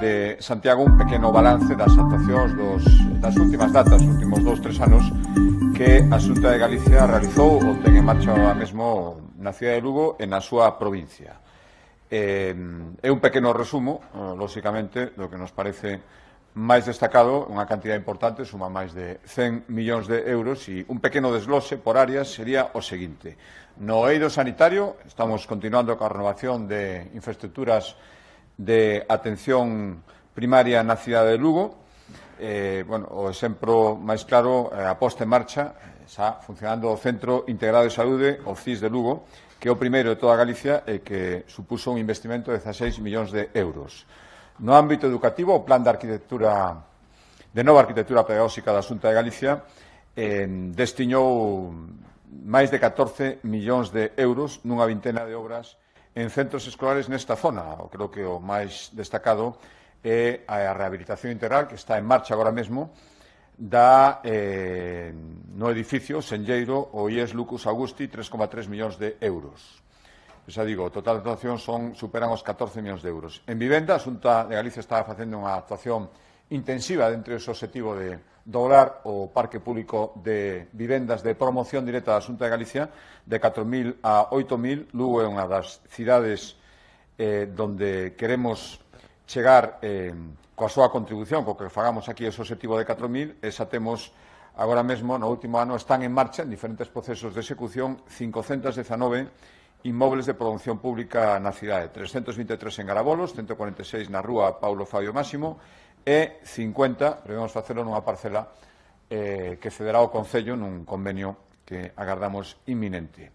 de Santiago un pequeno balance das actuacións das últimas datas, os últimos 2-3 anos que a Xunta de Galicia realizou ou ten en marcha ahora mesmo na cidade de Lugo e na súa provincia. É un pequeno resumo, lóxicamente, do que nos parece máis destacado, unha cantidad importante, suma máis de 100 millóns de euros, e un pequeno desglose por áreas sería o seguinte. No eido sanitario, estamos continuando coa renovación de infraestructuras de atención primaria na cidade de Lugo. O exemplo máis claro, a posta en marcha, está funcionando o Centro Integrado de Saúde, o CIS de Lugo, que é o primeiro de toda Galicia e que supuso un investimento de 16 millóns de euros. No ámbito educativo, o Plan de nova arquitectura pedagóxica da Xunta de Galicia destinou máis de 14 millóns de euros nunha vintena de obras en centros escolares nesta zona. Creo que o máis destacado é a rehabilitación integral que está en marcha agora mesmo no edificio Senlleiro o IES Lucus Augusti, 3,3 millóns de euros. Xa digo, o total de actuación superan os 14 millóns de euros. En vivenda, a Xunta de Galicia está facendo unha actuación intensiva dentro do obxectivo de doblar o parque público de vivendas de promoción directa da Xunta de Galicia de 4.000 a 8.000. Lugo é unha das cidades onde queremos chegar coa súa contribución, co que fagamos aquí ese obxectivo de 4.000, e xa temos agora mesmo, no último ano, están en marcha en diferentes procesos de execución 519 inmobles de promoción pública na cidade, 323 en Garabolos, 146 na rúa Paulo Fabio Máximo e 50, prevemos facelo nunha parcela que cederá ao Concello nun convenio que agardamos inminente.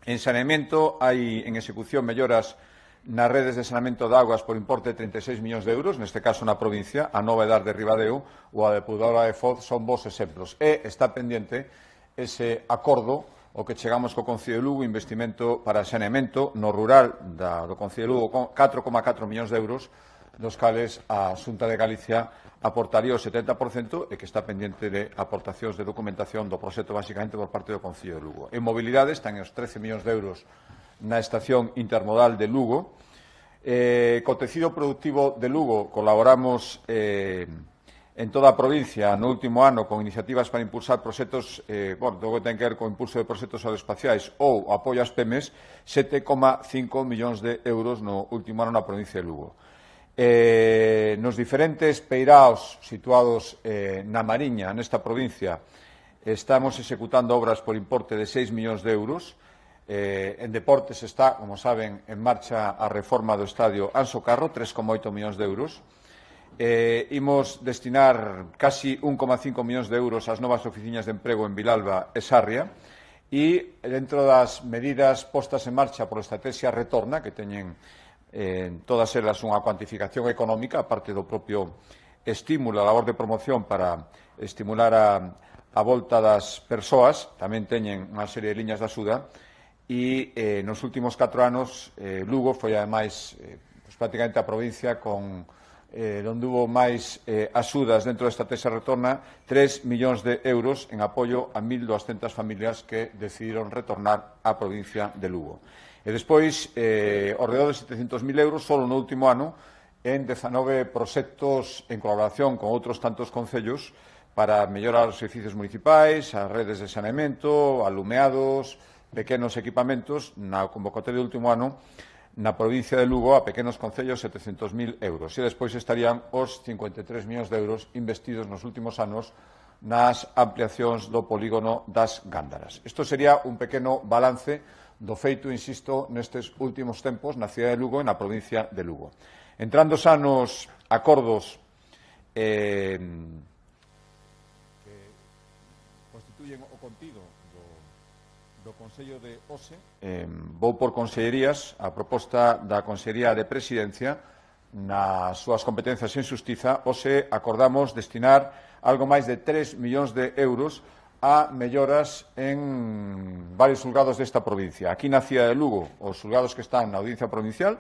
En saneamento hai en execución melloras nas redes de saneamento de augas por importe de 36 millóns de euros, neste caso na provincia, a Nova Edar de Ribadeo ou a depuradora de Foz son bons exemplos. E está pendiente ese acordo o que chegamos co Concello de Lugo, investimento para saneamento no rural do Concello de Lugo con 4,4 millóns de euros, dos cales a Xunta de Galicia aportaría o 70% e que está pendiente de aportacións de documentación do proxecto basicamente por parte do Concello de Lugo. En mobilidade están os 13 millóns de euros na estación intermodal de Lugo. Co tecido productivo de Lugo colaboramos en toda a provincia no último ano con iniciativas para impulsar proxectos, todo ten que ver con impulso de proxectos aeroespaciais ou apoio ás PEMES, 7,5 millóns de euros no último ano na provincia de Lugo. Nos diferentes peiraos situados na Mariña, nesta provincia, estamos executando obras por importe de 6 millóns de euros. En deportes está, como saben, en marcha a reforma do estadio Anxo Carro, 3,8 millóns de euros. Imos destinar casi 1,5 millóns de euros ás novas oficinas de emprego en Vilalba e Sarria, e dentro das medidas postas en marcha por estrategia Retorna, que teñen todas elas unha cuantificación económica, aparte do propio estímulo, a labor de promoción para estimular a volta das persoas, tamén teñen unha serie de liñas de axuda, e nos últimos 4 anos Lugo foi, ademais, prácticamente a provincia onde hubo máis axudas dentro da estrategia Retorna, 3 millóns de euros en apoio a 1.200 familias que decidiron retornar á provincia de Lugo. E despois, ao redor de 700.000 euros, só no último ano, en 19 proxectos en colaboración con outros tantos concellos para mellorar os servicios municipais, as redes de saneamento, alumeados, pequenos equipamentos, na convocatoria do último ano, na provincia de Lugo, a pequenos concellos, 700.000 euros. E despois estarían os 53 millóns de euros investidos nos últimos anos nas ampliacións do polígono das Gándaras. Isto sería un pequeno balance do feito, insisto, nestes últimos tempos na cidade de Lugo e na provincia de Lugo. Entrando xa nos acordos que constituyen o contido do Consello de OSE, vou por consellerías. A proposta da Consellería de Presidencia, nas súas competencias en xustiza, OSE acordamos destinar algo máis de 3 millóns de euros a melloras en varios xulgados desta provincia. Aquí na cidade de Lugo, os xulgados que están na Audiencia Provincial.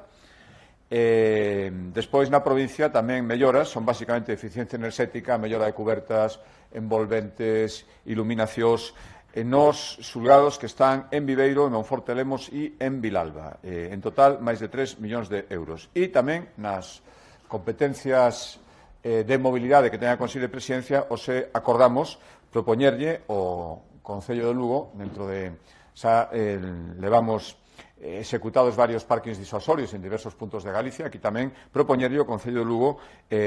Despois na provincia tamén melloras, son basicamente eficiencia enerxética, mellora de cubertas, envolventes, iluminacións, nos xulgados que están en Viveiro, en Monforte Lemos e en Vilalba. En total, máis de 3 millóns de euros. E tamén nas competencias de mobilidade que ten a Consello de Presidencia, hoxe acordamos propoñerlle ao Concello de Lugo, dentro de xa levamos executados varios parkings disuasorios en diversos puntos de Galicia, aquí tamén propoñerlle ao Concello de Lugo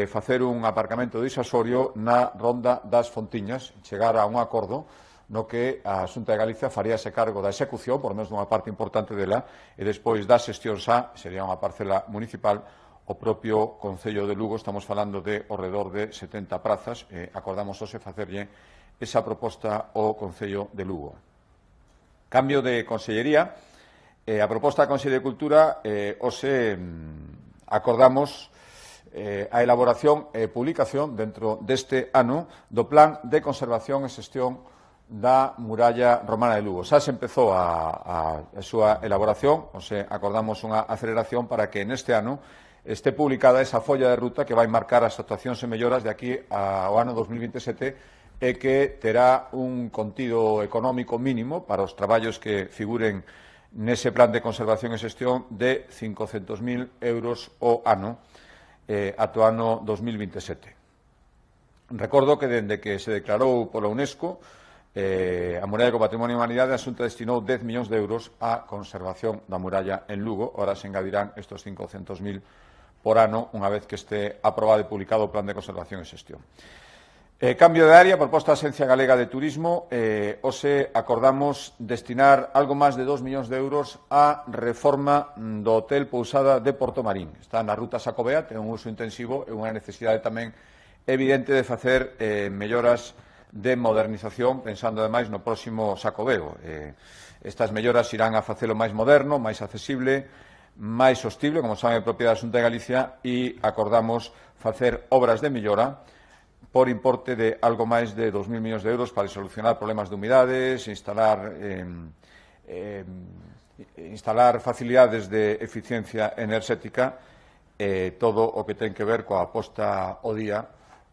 facer un aparcamento disuasorio na ronda das Fontiñas, chegar a un acordo no que a Xunta de Galicia faríase cargo da execución, por menos dunha parte importante dela, e despois das xestións sería unha parcela municipal, o propio Concello de Lugo, estamos falando de ao redor de 70 prazas, acordamos hoxe facerlle esa proposta ao Concello de Lugo. Cambio de consellería, a proposta da Consellería de Cultura, hoxe acordamos a elaboración e publicación dentro deste ano do Plan de Conservación e Xestión da muralla romana de Lugo. Xa se empezou a súa elaboración, acordamos unha aceleración para que neste ano este publicada esa folla de ruta que vai marcar as actuacións e melloras de aquí ao ano 2027 e que terá un contido económico mínimo para os traballos que figuren nese plan de conservación e xestión de 500.000 euros ao ano ata o ano 2027. Recordo que dende que se declarou pola UNESCO a muralla como Patrimonio da Humanidade, a Xunta destinou 10 millóns de euros á conservación da muralla en Lugo. Ahora se engadirán estos 500.000 por ano, unha vez que este aprobado e publicado o Plan de Conservación e Xestión. Cambio de área, proposta da Axencia Galega de Turismo, hoxe acordamos destinar algo máis de 2 millóns de euros á reforma do Hotel Pousada de Portomarín. Está na ruta Xacobea, ten un uso intensivo e unha necesidade tamén evidente de facer melloras de modernización, pensando ademais no próximo Xacobeo. Estas melloras irán a facelo máis moderno, máis accesible, máis sostible, como saben, a propiedade da Xunta de Galicia, e acordamos facer obras de mellora por importe de algo máis de 2.000 millóns de euros para solucionar problemas de humidades, instalar facilidades de eficiencia enerxética, todo o que ten que ver coa aposta ao día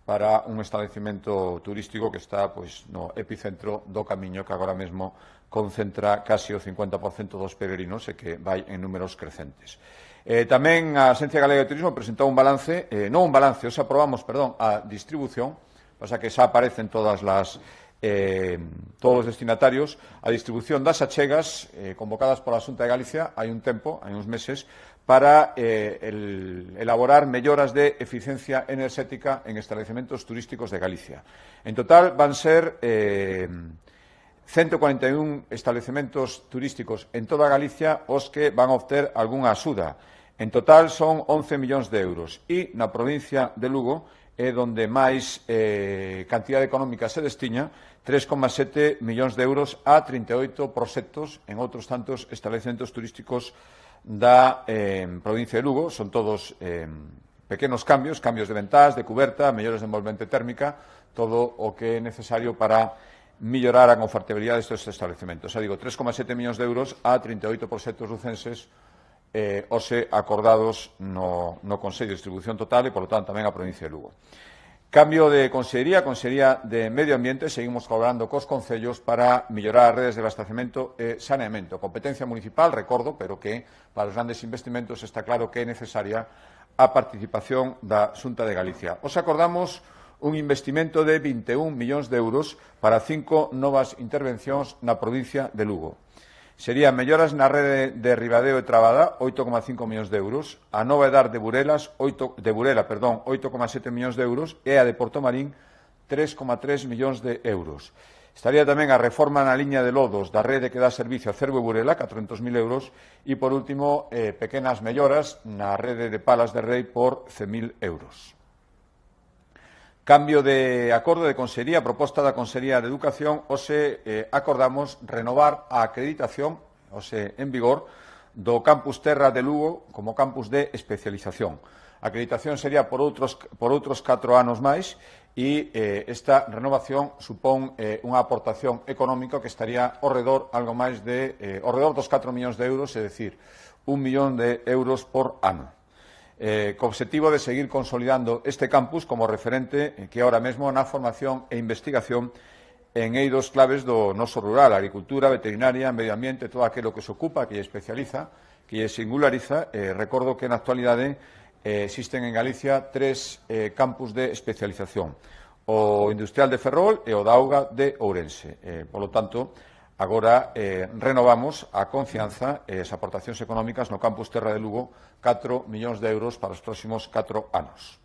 para un establecemento turístico que está no epicentro do camiño que agora mesmo concentra casi o 50% dos peregrinos e que vai en números crecentes. Tamén a Axencia Galega de Turismo presentou un balance, non un balance, os aprobamos, a distribución, pasa que xa aparecen todos os destinatarios, a distribución das achegas convocadas pola Xunta de Galicia hai un tempo, hai uns meses, para elaborar melloras de eficiencia enerxética en establecementos turísticos de Galicia. En total van ser 141 establecementos turísticos en toda Galicia os que van a obter algunha axuda. En total son 11 millóns de euros e na provincia de Lugo é onde máis cantidade económica se destiña, 3,7 millóns de euros a 38 proxectos en outros tantos establecementos turísticos da provincia de Lugo. Son todos pequenos cambios de ventás, de cuberta, mellores de envolvente térmica, todo o que é necesario para mellorar a confortabilidade destes establecementos. Xa digo, 3,7 millóns de euros a 38 proxectos lucenses hoxe acordados no Consello de Distribución Total e, polo tanto, tamén a provincia de Lugo. Cambio de consellería, Consellería de Medio Ambiente, seguimos colaborando cos concellos para mellorar as redes de abastecemento e saneamento. Competencia municipal, recordo, pero que para os grandes investimentos está claro que é necesaria a participación da Xunta de Galicia. Os acordamos un investimento de 21 millóns de euros para 5 novas intervencións na provincia de Lugo. Serían melloras na rede de Ribadeo e Trabada, 8,5 millóns de euros, a nova edar de Burela, 8,7 millóns de euros, e a de Portomarín, 3,3 millóns de euros. Estaría tamén a reforma na liña de lodos da rede que dá servicio a Cervo e Burela, 400.000 euros, e, por último, pequenas melloras na rede de Palas de Rei por 100.000 euros. Cambio de acordo de consellería, proposta da Consellería de Educación, hoxe acordamos renovar a acreditación, hoxe en vigor, do Campus Terra de Lugo como campus de especialización. A acreditación sería por outros 4 anos máis e esta renovación supón unha aportación económica que estaría ao redor dos 4 millóns de euros, é dicir, 1 millón de euros por ano. Co obxectivo de seguir consolidando este campus como referente que ahora mesmo na formación e investigación en eidos claves do noso rural, agricultura, veterinaria, medio ambiente, todo aquilo que se ocupa, que lle especializa, que lle singulariza. Recordo que na actualidade existen en Galicia 3 campus de especialización, o Industrial de Ferrol e o da Auga de Ourense. Polo tanto, agora renovamos a confianza e as aportacións económicas no campus Terra de Lugo, 4 millóns de euros para os próximos 4 anos.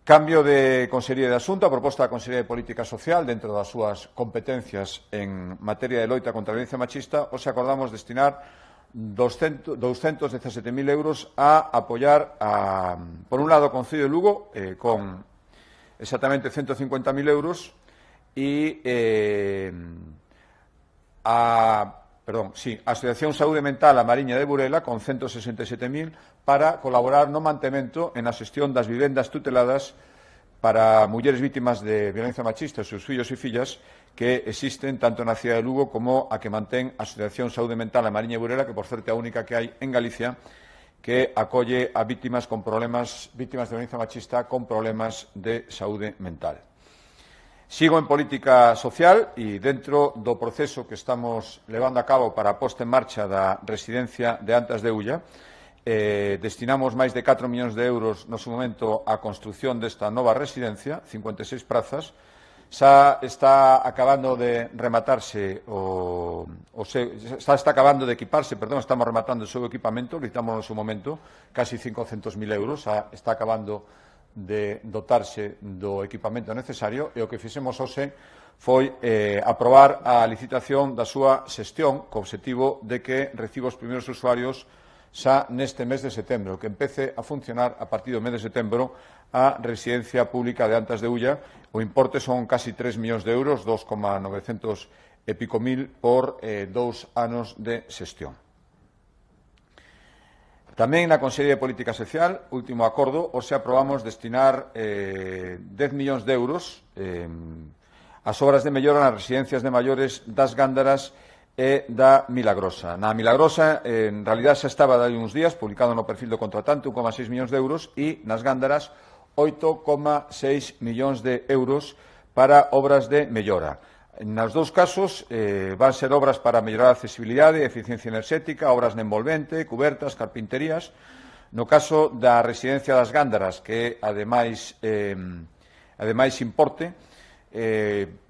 Cambio de Consellería de Asunto, a proposta da Consellería de Política Social, dentro das súas competencias en materia de loita contra a violencia machista, os acordamos destinar 217.000 euros a apoiar, por un lado, o Concello de Lugo, con exactamente 150.000 euros, e a Asociación Saúde Mental a Mariña de Burela, con 167.000, para colaborar no mantemento e na xestión das vivendas tuteladas para mulleres vítimas de violencia machista e seus fillos e fillas que existen tanto na cidade de Lugo como a que mantén a Asociación Saúde Mental a Mariña de Burela, que, por certo, é a única que hai en Galicia que acolle a vítimas de violencia machista con problemas de saúde mental. Sigo en política social e dentro do proceso que estamos levando a cabo para a posta en marcha da residencia de Antas de Ulla, destinamos máis de 4 millóns de euros no seu momento á construción desta nova residencia, 56 prazas. Xa está acabando de rematarse está acabando de equiparse, estamos rematando o seu equipamento, licitamos no seu momento casi 500.000 euros, xa está acabando de dotarse do equipamento necesario, e o que fixemos hoxe foi aprobar a licitación da súa xestión co obxectivo de que reciba os primeiros usuarios xa neste mes de setembro, que empece a funcionar a partir do mes de setembro a residencia pública de Antas de Ulla. O importe son casi 3 millóns de euros, 2,900 e pico mil por 2 anos de xestión. Tamén na Consellería de Política Social, último acordo, hoxe aprobamos destinar 10 millóns de euros ás obras de mellora nas residencias de maiores das Gándaras e da Milagrosa. Na Milagrosa, en realidad, xa estaba de uns días, publicado no perfil do contratante, 1,6 millóns de euros, e nas Gándaras, 8,6 millóns de euros para obras de mellora. Nos dous casos van ser obras para mellorar a accesibilidade e eficiencia enerxética, obras de envolvente, cubertas, carpinterías. No caso da residencia das Gándaras, que ademais importe,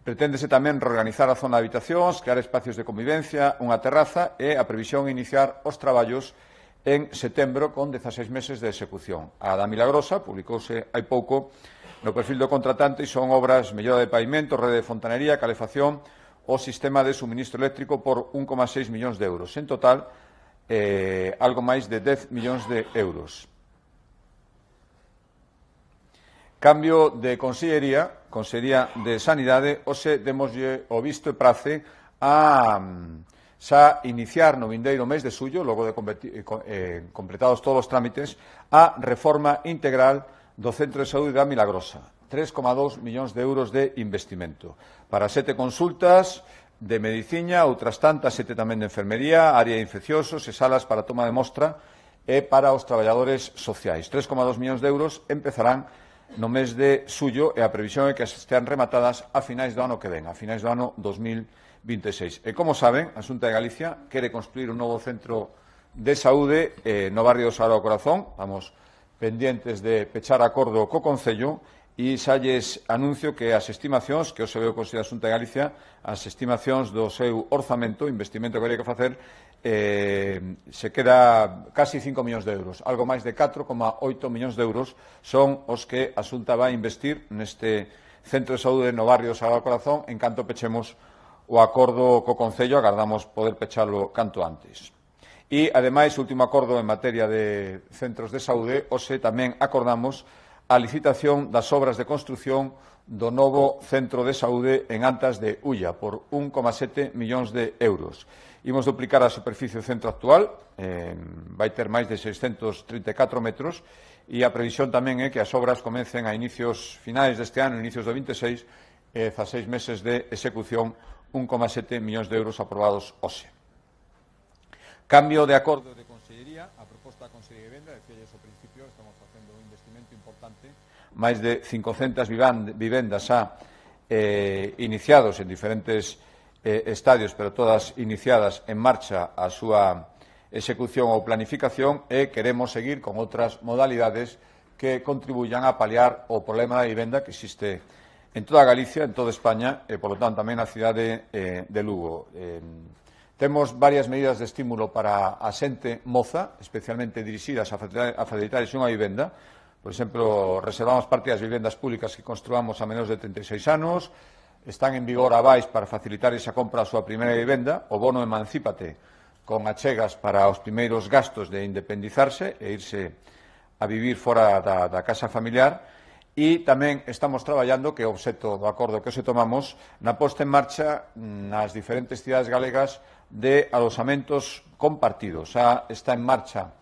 preténdese tamén reorganizar a zona de habitacións, crear espacios de convivencia, unha terraza, e a previsión iniciar os traballos en setembro con 16 meses de execución. A da Milagrosa publicouse hai pouco no perfil do contratante e son obras mellora de pavimento, rede de fontanería, calefacción o sistema de suministro eléctrico por 1,6 millóns de euros. En total, algo máis de 10 millóns de euros. Cambio de Consellería de Sanidade, hoxe demoslle o visto e prace a xa iniciar no vindeiro mes de xullo, logo de completados todos os trámites, a reforma integral do Centro de Saúde da Milagrosa. 3,2 millóns de euros de investimento para 7 consultas de medicina, outras tantas 7 tamén de enfermería, área de infecciosos e salas para toma de mostra e para os traballadores sociais. 3,2 millóns de euros empezarán no mes de xullo e a previsión é que estean rematadas a finais do ano que ven, a finais do ano 2026. E, como saben, a Xunta de Galicia quere construir un novo centro de saúde no barrio do Sagrado Corazón. Vamos pendientes de pechar acordo co Concello, e xa lles anuncio que as estimacións, que hoxe veo o Consello da Xunta de Galicia, as estimacións do seu orzamento, investimento que habería que facer, se queda casi 5 millóns de euros. Algo máis de 4,8 millóns de euros son os que a Xunta vai investir neste centro de saúde no barrio do Sagrado Corazón. En canto pechemos o acordo co Concello, agardamos poder pechalo canto antes. E, ademais, o último acordo en materia de centros de saúde, hoxe tamén acordamos a licitación das obras de construción do novo centro de saúde en Antas de Ulla por 1,7 millóns de euros. Imos duplicar a superficie do centro actual, vai ter máis de 634 metros, e a previsión tamén é que as obras comecen a finais deste ano, inicios do 26, e 16 meses de execución, 1,7 millóns de euros aprobados hoxe. Cambio de acordo de Consellería, a proposta da Consellería de Vivenda, decíalles ao principio, estamos facendo un investimento importante, máis de 500 vivendas xa iniciados en diferentes estadios, pero todas iniciadas en marcha a súa execución ou planificación e queremos seguir con outras modalidades que contribuyan a paliar o problema da vivenda que existe en toda Galicia, en toda España e, polo tanto, tamén na cidade de Lugo. Temos varias medidas de estímulo para a xente moza, especialmente dirixidas a facilitarles unha vivenda. Por exemplo, reservamos parte das vivendas públicas que construamos a menos de 36 anos, están en vigor avais para facilitar esa compra a súa primeira vivenda, o bono Emancípate, con achegas para os primeiros gastos de independizarse e irse a vivir fora da casa familiar. E tamén estamos traballando, que é o obxecto do acordo que se tomamos, na posta en marcha nas diferentes cidades galegas de alosamentos compartidos. Xa está en marcha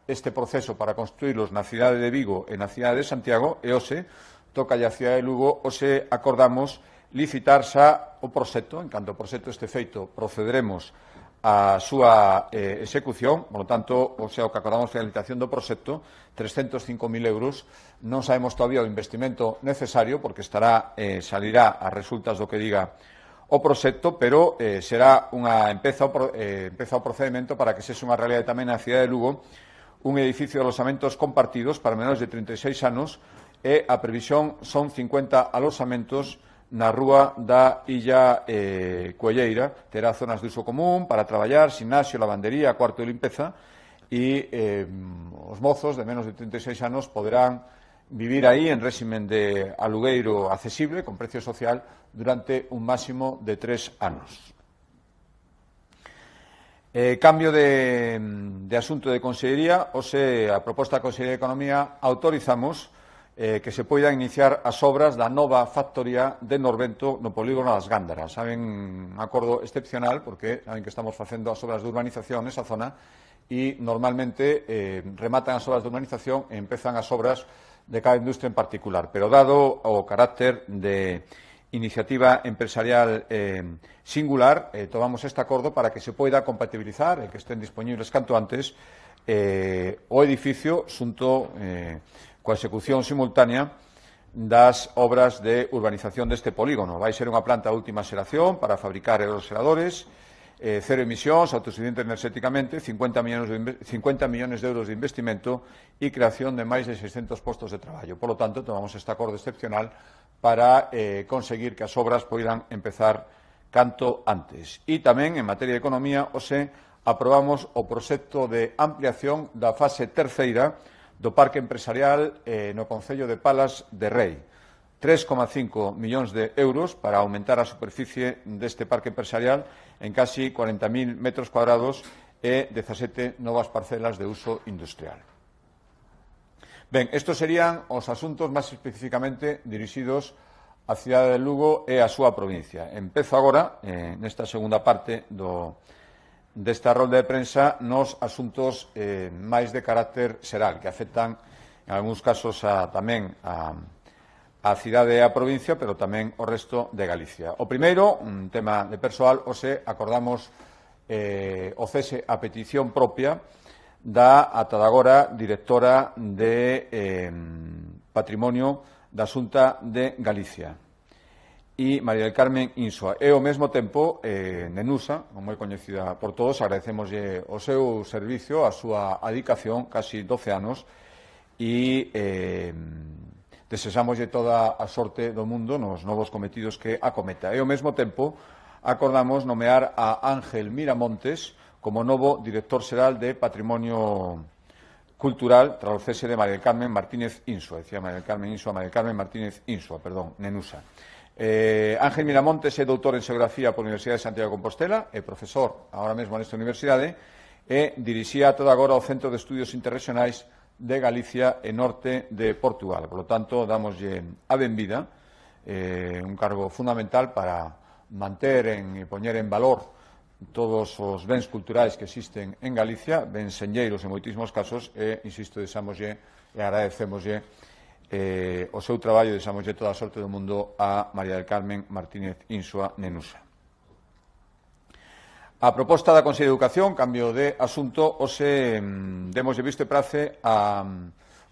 este proceso para construirlos na cidade de Vigo e na cidade de Santiago e hoxe toca a cidade de Lugo, hoxe acordamos licitar xa o proxecto. En canto o proxecto este feito, procederemos a súa execución. Por lo tanto, o que acordamos a licitación do proxecto, 305.000 euros. Non sabemos todavía o investimento necesario, porque salirá a resultas do que diga o proxecto, pero será empeza o procedimento para que sexa unha realidade tamén na cidade de Lugo un edificio de alosamentos compartidos para menores de 36 anos e a previsión son 50 alosamentos na rúa da Illa Cuelleira. Terá zonas de uso común para traballar, gimnasio, lavandería, cuarto de limpeza e os mozos de menos de 36 anos poderán vivir aí en réximen de alugueiro accesible, con precio social, durante un máximo de 3 anos. Cambio de asunto de Consellería. Hoxe, a proposta da Consellería de Economía, autorizamos que se poidan iniciar as obras da nova factoría de Norvento no polígono das Gándaras. Saben, un acordo excepcional, porque saben que estamos facendo as obras de urbanización nesa zona e normalmente rematan as obras de urbanización e empezan as obras de cada industria en particular, pero dado o carácter de iniciativa empresarial singular, tomamos este acordo para que se poida compatibilizar e que estén disponibles canto antes o edificio xunto coa execución simultánea das obras de urbanización deste polígono. Vai ser unha planta de última xeración para fabricar aerogeneradores, cero emisións, autosuficiente enerxéticamente, 50 millones de euros de investimento e creación de máis de 600 postos de traballo. Por lo tanto, tomamos este acordo excepcional para conseguir que as obras poidan empezar canto antes. E tamén, en materia de economía, hoxe aprobamos o proxecto de ampliación da fase terceira do Parque Empresarial no Concello de Palas de Rei. 3,5 millóns de euros para aumentar a superficie deste parque empresarial en casi 40.000 metros cuadrados e 17 novas parcelas de uso industrial. Ben, estos serían os asuntos máis especificamente dirixidos á cidade de Lugo e á súa provincia. Empezo agora, nesta segunda parte desta rolda de prensa, nos asuntos máis de carácter xeral, que afectan, en algúns casos, tamén a cidade e a provincia, pero tamén o resto de Galicia. O primeiro, un tema de persoal, hoxe acordamos o cese a petición propia da ata agora directora de Patrimonio da Xunta de Galicia e María del Carmen Insua. E ao mesmo tempo, Nenusa, como é coñecida por todos, agradecemoslle o seu servicio, a súa adicación, casi 12 anos, e desexamoslle toda a sorte do mundo nos novos cometidos que acometa. E ao mesmo tempo acordamos nomear a Ángel Miramontes como novo director xeral de Patrimonio Cultural tras o cese de María del Carmen Martínez Insua. Decía María del Carmen Insua, María del Carmen Martínez Insua, perdón, Nenusa. Ángel Miramontes é doutor en Xeografía pola Universidade de Santiago de Compostela, é profesor agora mesmo nesta universidade e dirixía toda agora o Centro de Estudios Interregionais de Galicia e norte de Portugal. Por lo tanto, damoslle a benvida, un cargo fundamental para manter e poñer en valor todos os bens culturais que existen en Galicia, bens senlleiros en moitísimos casos, e, insisto, desamoslle e agradecemoslle o seu traballo e desamoslle toda a sorte do mundo a María del Carmen Martínez Insua Nenusa. A proposta da Consellería de Educación, cambio de asunto, hoxe demoslle visto e prace a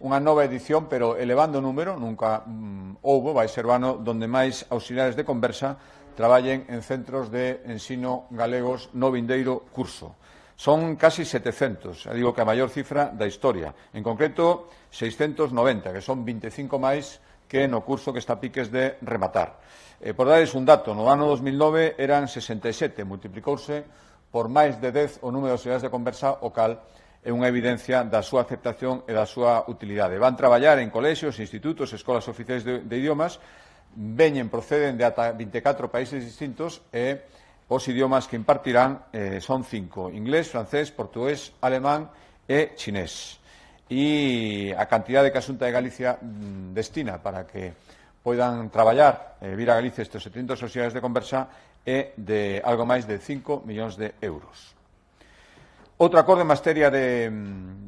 unha nova edición, pero elevando o número, nunca houbo, vai ser o ano donde máis auxiliares de conversa traballen en centros de ensino galegos no vindeiro curso. Son casi 700, digo que a maior cifra da historia. En concreto, 690, que son 25 máis que no curso que está a piques de rematar. Por darles un dato, no ano 2009 eran 67, multiplicouse por máis de 10 o número de sociedades de conversa, o cal é unha evidencia da súa aceptación e da súa utilidade. Van traballar en colexios, institutos, escolas oficiais de idiomas, proceden de ata 24 países distintos e os idiomas que impartirán son 5, inglés, francés, portugués, alemán e chinés. E a cantidade que a Xunta de Galicia destina para que poidan traballar, vir a Galicia estes 700 sociedades de conversa é de algo máis de 5 millóns de euros. Outro acordo en materia de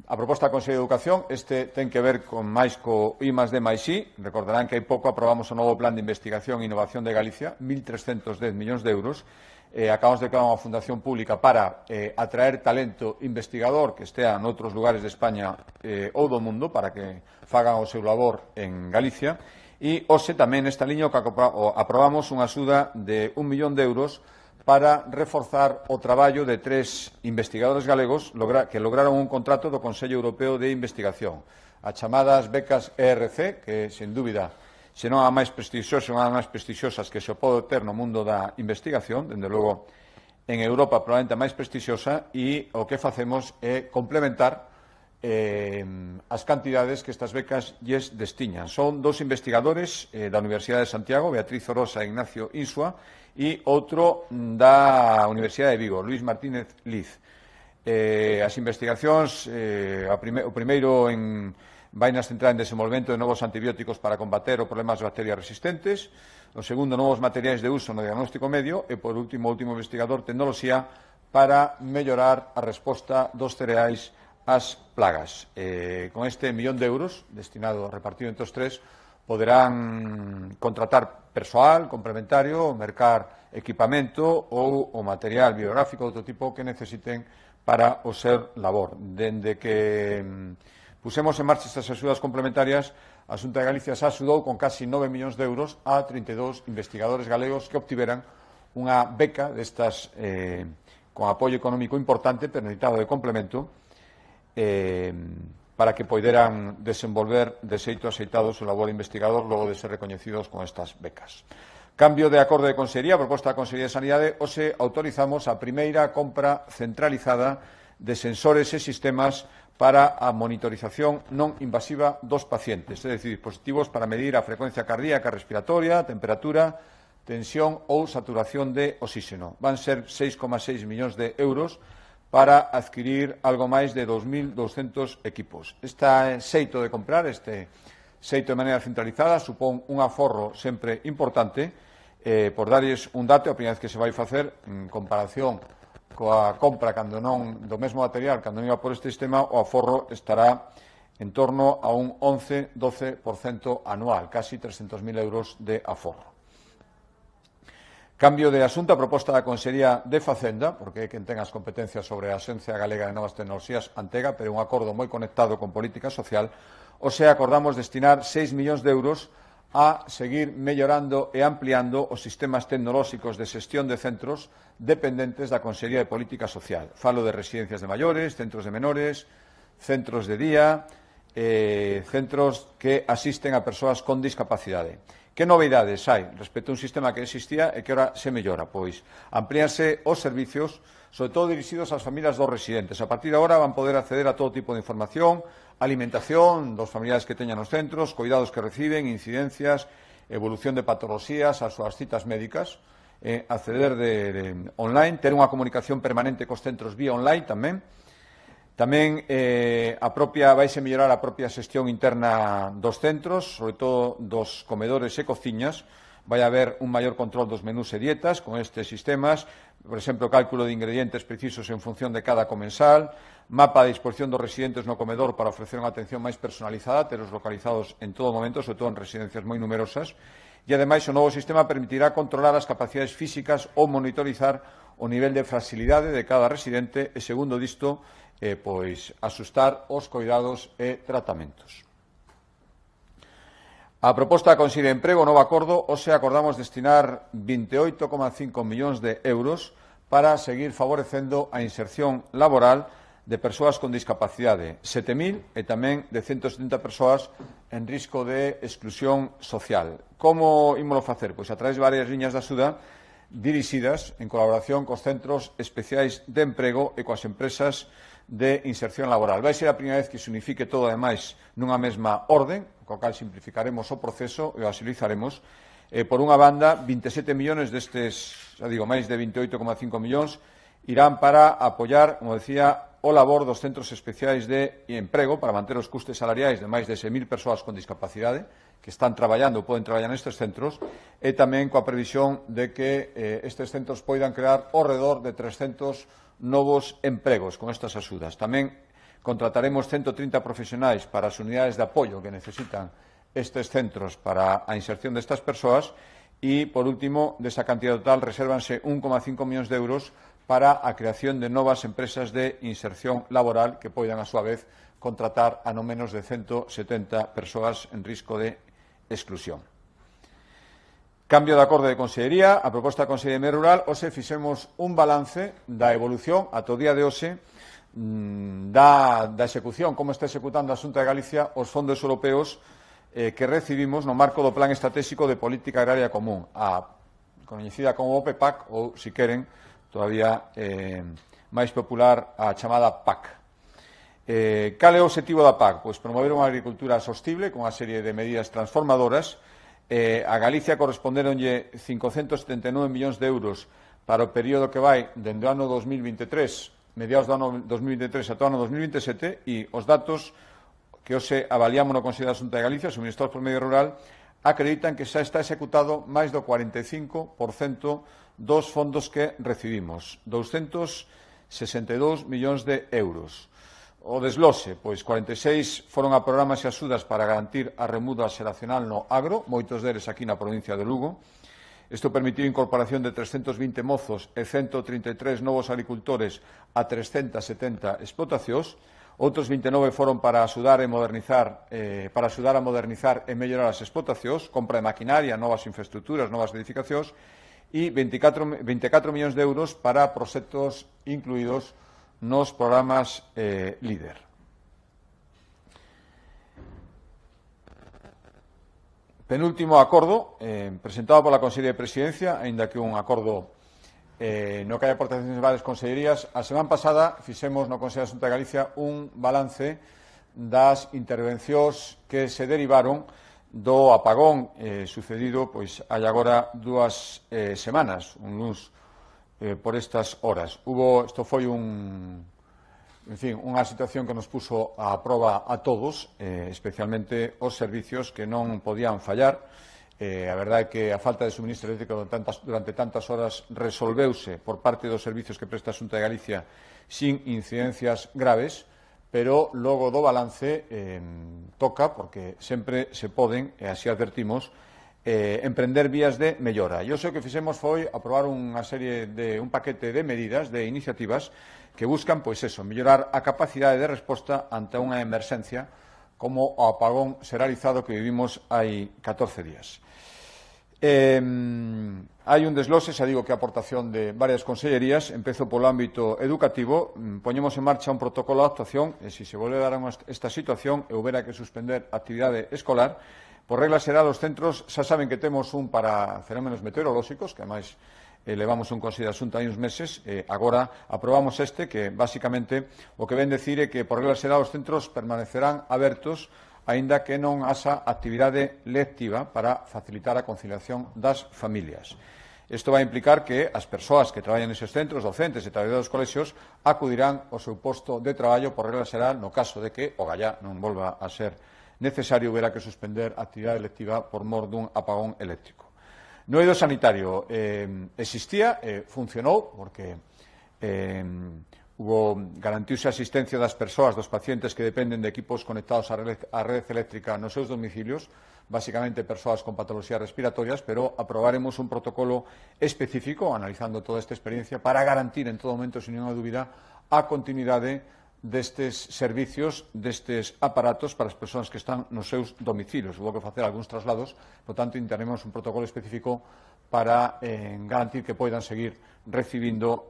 a proposta da Consello de Educación, este ten que ver con máis co I+D+I. Recordarán que hai pouco aprobamos o novo Plan de Investigación e Innovación de Galicia, 1.310 millóns de euros. Acabamos de crear unha fundación pública para atraer talento investigador que estea noutros lugares de España ou do mundo para que fagan o seu labor en Galicia. E hoxe tamén nesta liña aprobamos unha axuda de 1 millón de euros para reforzar o traballo de 3 investigadores galegos que lograron un contrato do Consello Europeo de Investigación, as chamadas becas ERC, que, sen dúbida, senón a máis prestixiosa, unha das máis prestixosas que se pode ter no mundo da investigación, dende logo en Europa probablemente a máis prestixiosa, e o que facemos é complementar as cantidades que estas becas lles destiñan. Son 2 investigadores da Universidade de Santiago, Beatriz Orosa e Ignacio Insua, e outro da Universidade de Vigo, Luis Martínez Liz. As investigacións, o primeiro vai nas centrar en desenvolvemento de novos antibióticos para combater os problemas de bacterias resistentes, o segundo, novos materiais de uso no diagnóstico medio, e, por último, o último investigador, tecnoloxía para mellorar a resposta dos cereais ás plagas. Con este 1 millón de euros destinado, repartido entre os 3, poderán contratar persoal complementario, mercar equipamento ou o material biográfico de outro tipo que necesiten para o seu labor. Dende que pusemos en marcha estas axudas complementarias, a Xunta de Galicia se axudou con casi 9 millóns de euros a 32 investigadores galegos que obtiveran unha beca destas con apoio económico importante, pero necesitado de complemento, para que poideran desenvolver de xeito axeitado o seu labor investigador logo de ser recoñecidos con estas becas. Cambio de acordo de Consellería, proposta da Consellería de Sanidade, hoxe autorizamos a primeira compra centralizada de sensores e sistemas para a monitorización non invasiva dos pacientes, é dicir, dispositivos para medir a frecuencia cardíaca, respiratoria, temperatura, tensión ou saturación de oxígeno. Van ser 6,6 millóns de euros para adquirir algo máis de 2.200 equipos. Este xeito de comprar, este xeito de maneira centralizada, supón un aforro sempre importante. Por darlles un dato, a primeira vez que se vai facer, en comparación coa compra cando non do mesmo material, cando non iba por este sistema, o aforro estará en torno a un 11-12% anual, casi 300.000 euros de aforro. Cambio de asunto, a proposta da Consellería de Facenda, porque é quen ten as competencias sobre a Axencia Galega de Novas Tecnoloxías, Antega, pero un acordo moi conectado con política social, acordamos destinar 6 millóns de euros a seguir mellorando e ampliando os sistemas tecnolóxicos de xestión de centros dependentes da Consellería de Política Social. Falo de residencias de maiores, centros de menores, centros de día, centros que asisten a persoas con discapacidade. Que novidades hai respecto a un sistema que existía e que ora se mellora? Pois amplíanse os servicios, sobre todo dirixidos ás familias dos residentes. A partir de agora van poder acceder a todo tipo de información, alimentación dos familiares que teñan os centros, cuidados que reciben, incidencias, evolución de patoloxías, as súas citas médicas, acceder online, ter unha comunicación permanente cos centros vía online tamén. Tamén vaise mellorar a propia xestión interna dos centros, sobre todo dos comedores e cociñas. Vai haber un maior control dos menús e dietas con estes sistemas, por exemplo, cálculo de ingredientes precisos en función de cada comensal, mapa de disposición dos residentes no comedor para ofrecer unha atención máis personalizada, teros localizados en todo momento, sobre todo en residencias moi numerosas, e, ademais, o novo sistema permitirá controlar as capacidades físicas ou monitorizar o nivel de fragilidade de cada residente e, segundo disto, asustar os coidados e tratamentos. A proposta da Consellería de Emprego, o novo acordo, hoxe acordamos destinar 28,5 millóns de euros para seguir favorecendo a inserción laboral de persoas con discapacidade, 7.000 e tamén de 170 persoas en risco de exclusión social. Como ímolo facer? Pois a través de varias liñas de axuda dirixidas en colaboración cos centros especiais de emprego e coas empresas de inserción laboral. Vai ser a primeira vez que se unifique todo, ademais, nunha mesma orden, co cal simplificaremos o proceso e o agilizaremos. Por unha banda, 27 millóns destes, xa digo, máis de 28,5 millóns, irán para apoiar, como decía, o labor dos centros especiais de emprego para manter os custes salariais de máis de 6.000 persoas con discapacidade que están traballando ou poden traballar nestes centros e tamén coa previsión de que estes centros poidan crear ao redor de 300 novos empregos con estas axudas. Tamén contrataremos 130 profesionais para as unidades de apoio que necesitan estes centros para a inserción destas persoas e, por último, desa cantidad total resérvanse 1,5 millóns de euros para a creación de novas empresas de inserción laboral que poidan, a súa vez, contratar a non menos de 170 persoas en risco de exclusión. Cambio de acorde de Consellería. A proposta da Consellería de Medio Rural, hoxe fixemos un balance da evolución ata o día de hoxe da execución, como está executando a Xunta de Galicia os fondos europeos que recibimos no marco do Plan Estratégico de Política Agraria Común, a coñecida como o PEPAC, ou, se queren, todavía máis popular, a chamada PAC. Cal é o obxectivo da PAC? Pois promover unha agricultura sostible con unha serie de medidas transformadoras. A Galicia corresponderonlle 579 millóns de euros para o período que vai dende o ano 2023, mediados do ano 2023 ata o ano 2027, e os datos que hoxe avaliamos no Consello da Xunta de Galicia, suministrados por Medio Rural, acreditan que xa está executado máis do 45% dos fondos que recibimos, 262 millóns de euros. O desglose, pois 46 foron a programas e axudas para garantir a remuda xeracional no agro, moitos deles aquí na provincia de Lugo. Isto permitiu a incorporación de 320 mozos e 133 novos agricultores a 370 explotacións. Outros 29 foron para axudar a modernizar e mellorar as explotacións, compra de maquinaria, novas infraestructuras, novas edificacións, e 24 millóns de euros para proxectos incluídos nos programas LEADER. Penúltimo acordo, presentado pola Consellería de Presidencia, aínda que un acordo no que hai aportacións de varias consellerías. A semana pasada fixemos no Consello da Xunta de Galicia un balance das intervencións que se derivaron do apagón sucedido pois hai agora 2 semanas, un luns por estas horas. Isto foi unha situación que nos puso a proba a todos, especialmente os servicios que non podían fallar. A verdade é que a falta de suministro eléctrico durante tantas horas resolveuse por parte dos servicios que presta a Xunta de Galicia sin incidencias graves, pero logo do balance toca, porque sempre se poden, e así advertimos, emprender vías de mellora. E o que fixemos foi aprobar un paquete de medidas, de iniciativas, que buscan, pois eso, mellorar a capacidade de resposta ante unha emerxencia como o apagón xeralizado que vivimos hai 14 días. Hai un desglose, xa digo que a aportación de varias consellerías. Empezo polo ámbito educativo. Poñemos en marcha un protocolo de actuación e se volve a dar esta situación e houbera que suspender a actividade escolar, por regla xeral os centros xa saben que temos un para fenómenos meteorolóxicos, que ademais levamos un consello de asunto hai uns meses, agora aprobamos que basicamente o que ven decir é que por regla xeral os centros permanecerán abertos aínda que non haxa actividade lectiva para facilitar a conciliación das familias. Isto vai implicar que as persoas que traballan neses centros, docentes e traballadores dos colexios, acudirán ao seu posto de traballo por regla xeral no caso de que o gallá non volva a ser necesario, verá que suspender a actividade lectiva por mor dun apagón eléctrico. No eido sanitario existía, funcionou, porque garantiuse a asistencia das persoas, dos pacientes que dependen de equipos conectados á rede eléctrica nos seus domicilios, basicamente persoas con patoloxías respiratorias, pero aprobaremos un protocolo específico, analizando toda esta experiencia, para garantir en todo momento, sin ninguna dúbida, a continuidade destes servicios, destes aparatos para as persoas que están nos seus domicilios. Hubo que facer algúns traslados, por tanto, interemos un protocolo específico para garantir que poidan seguir recibindo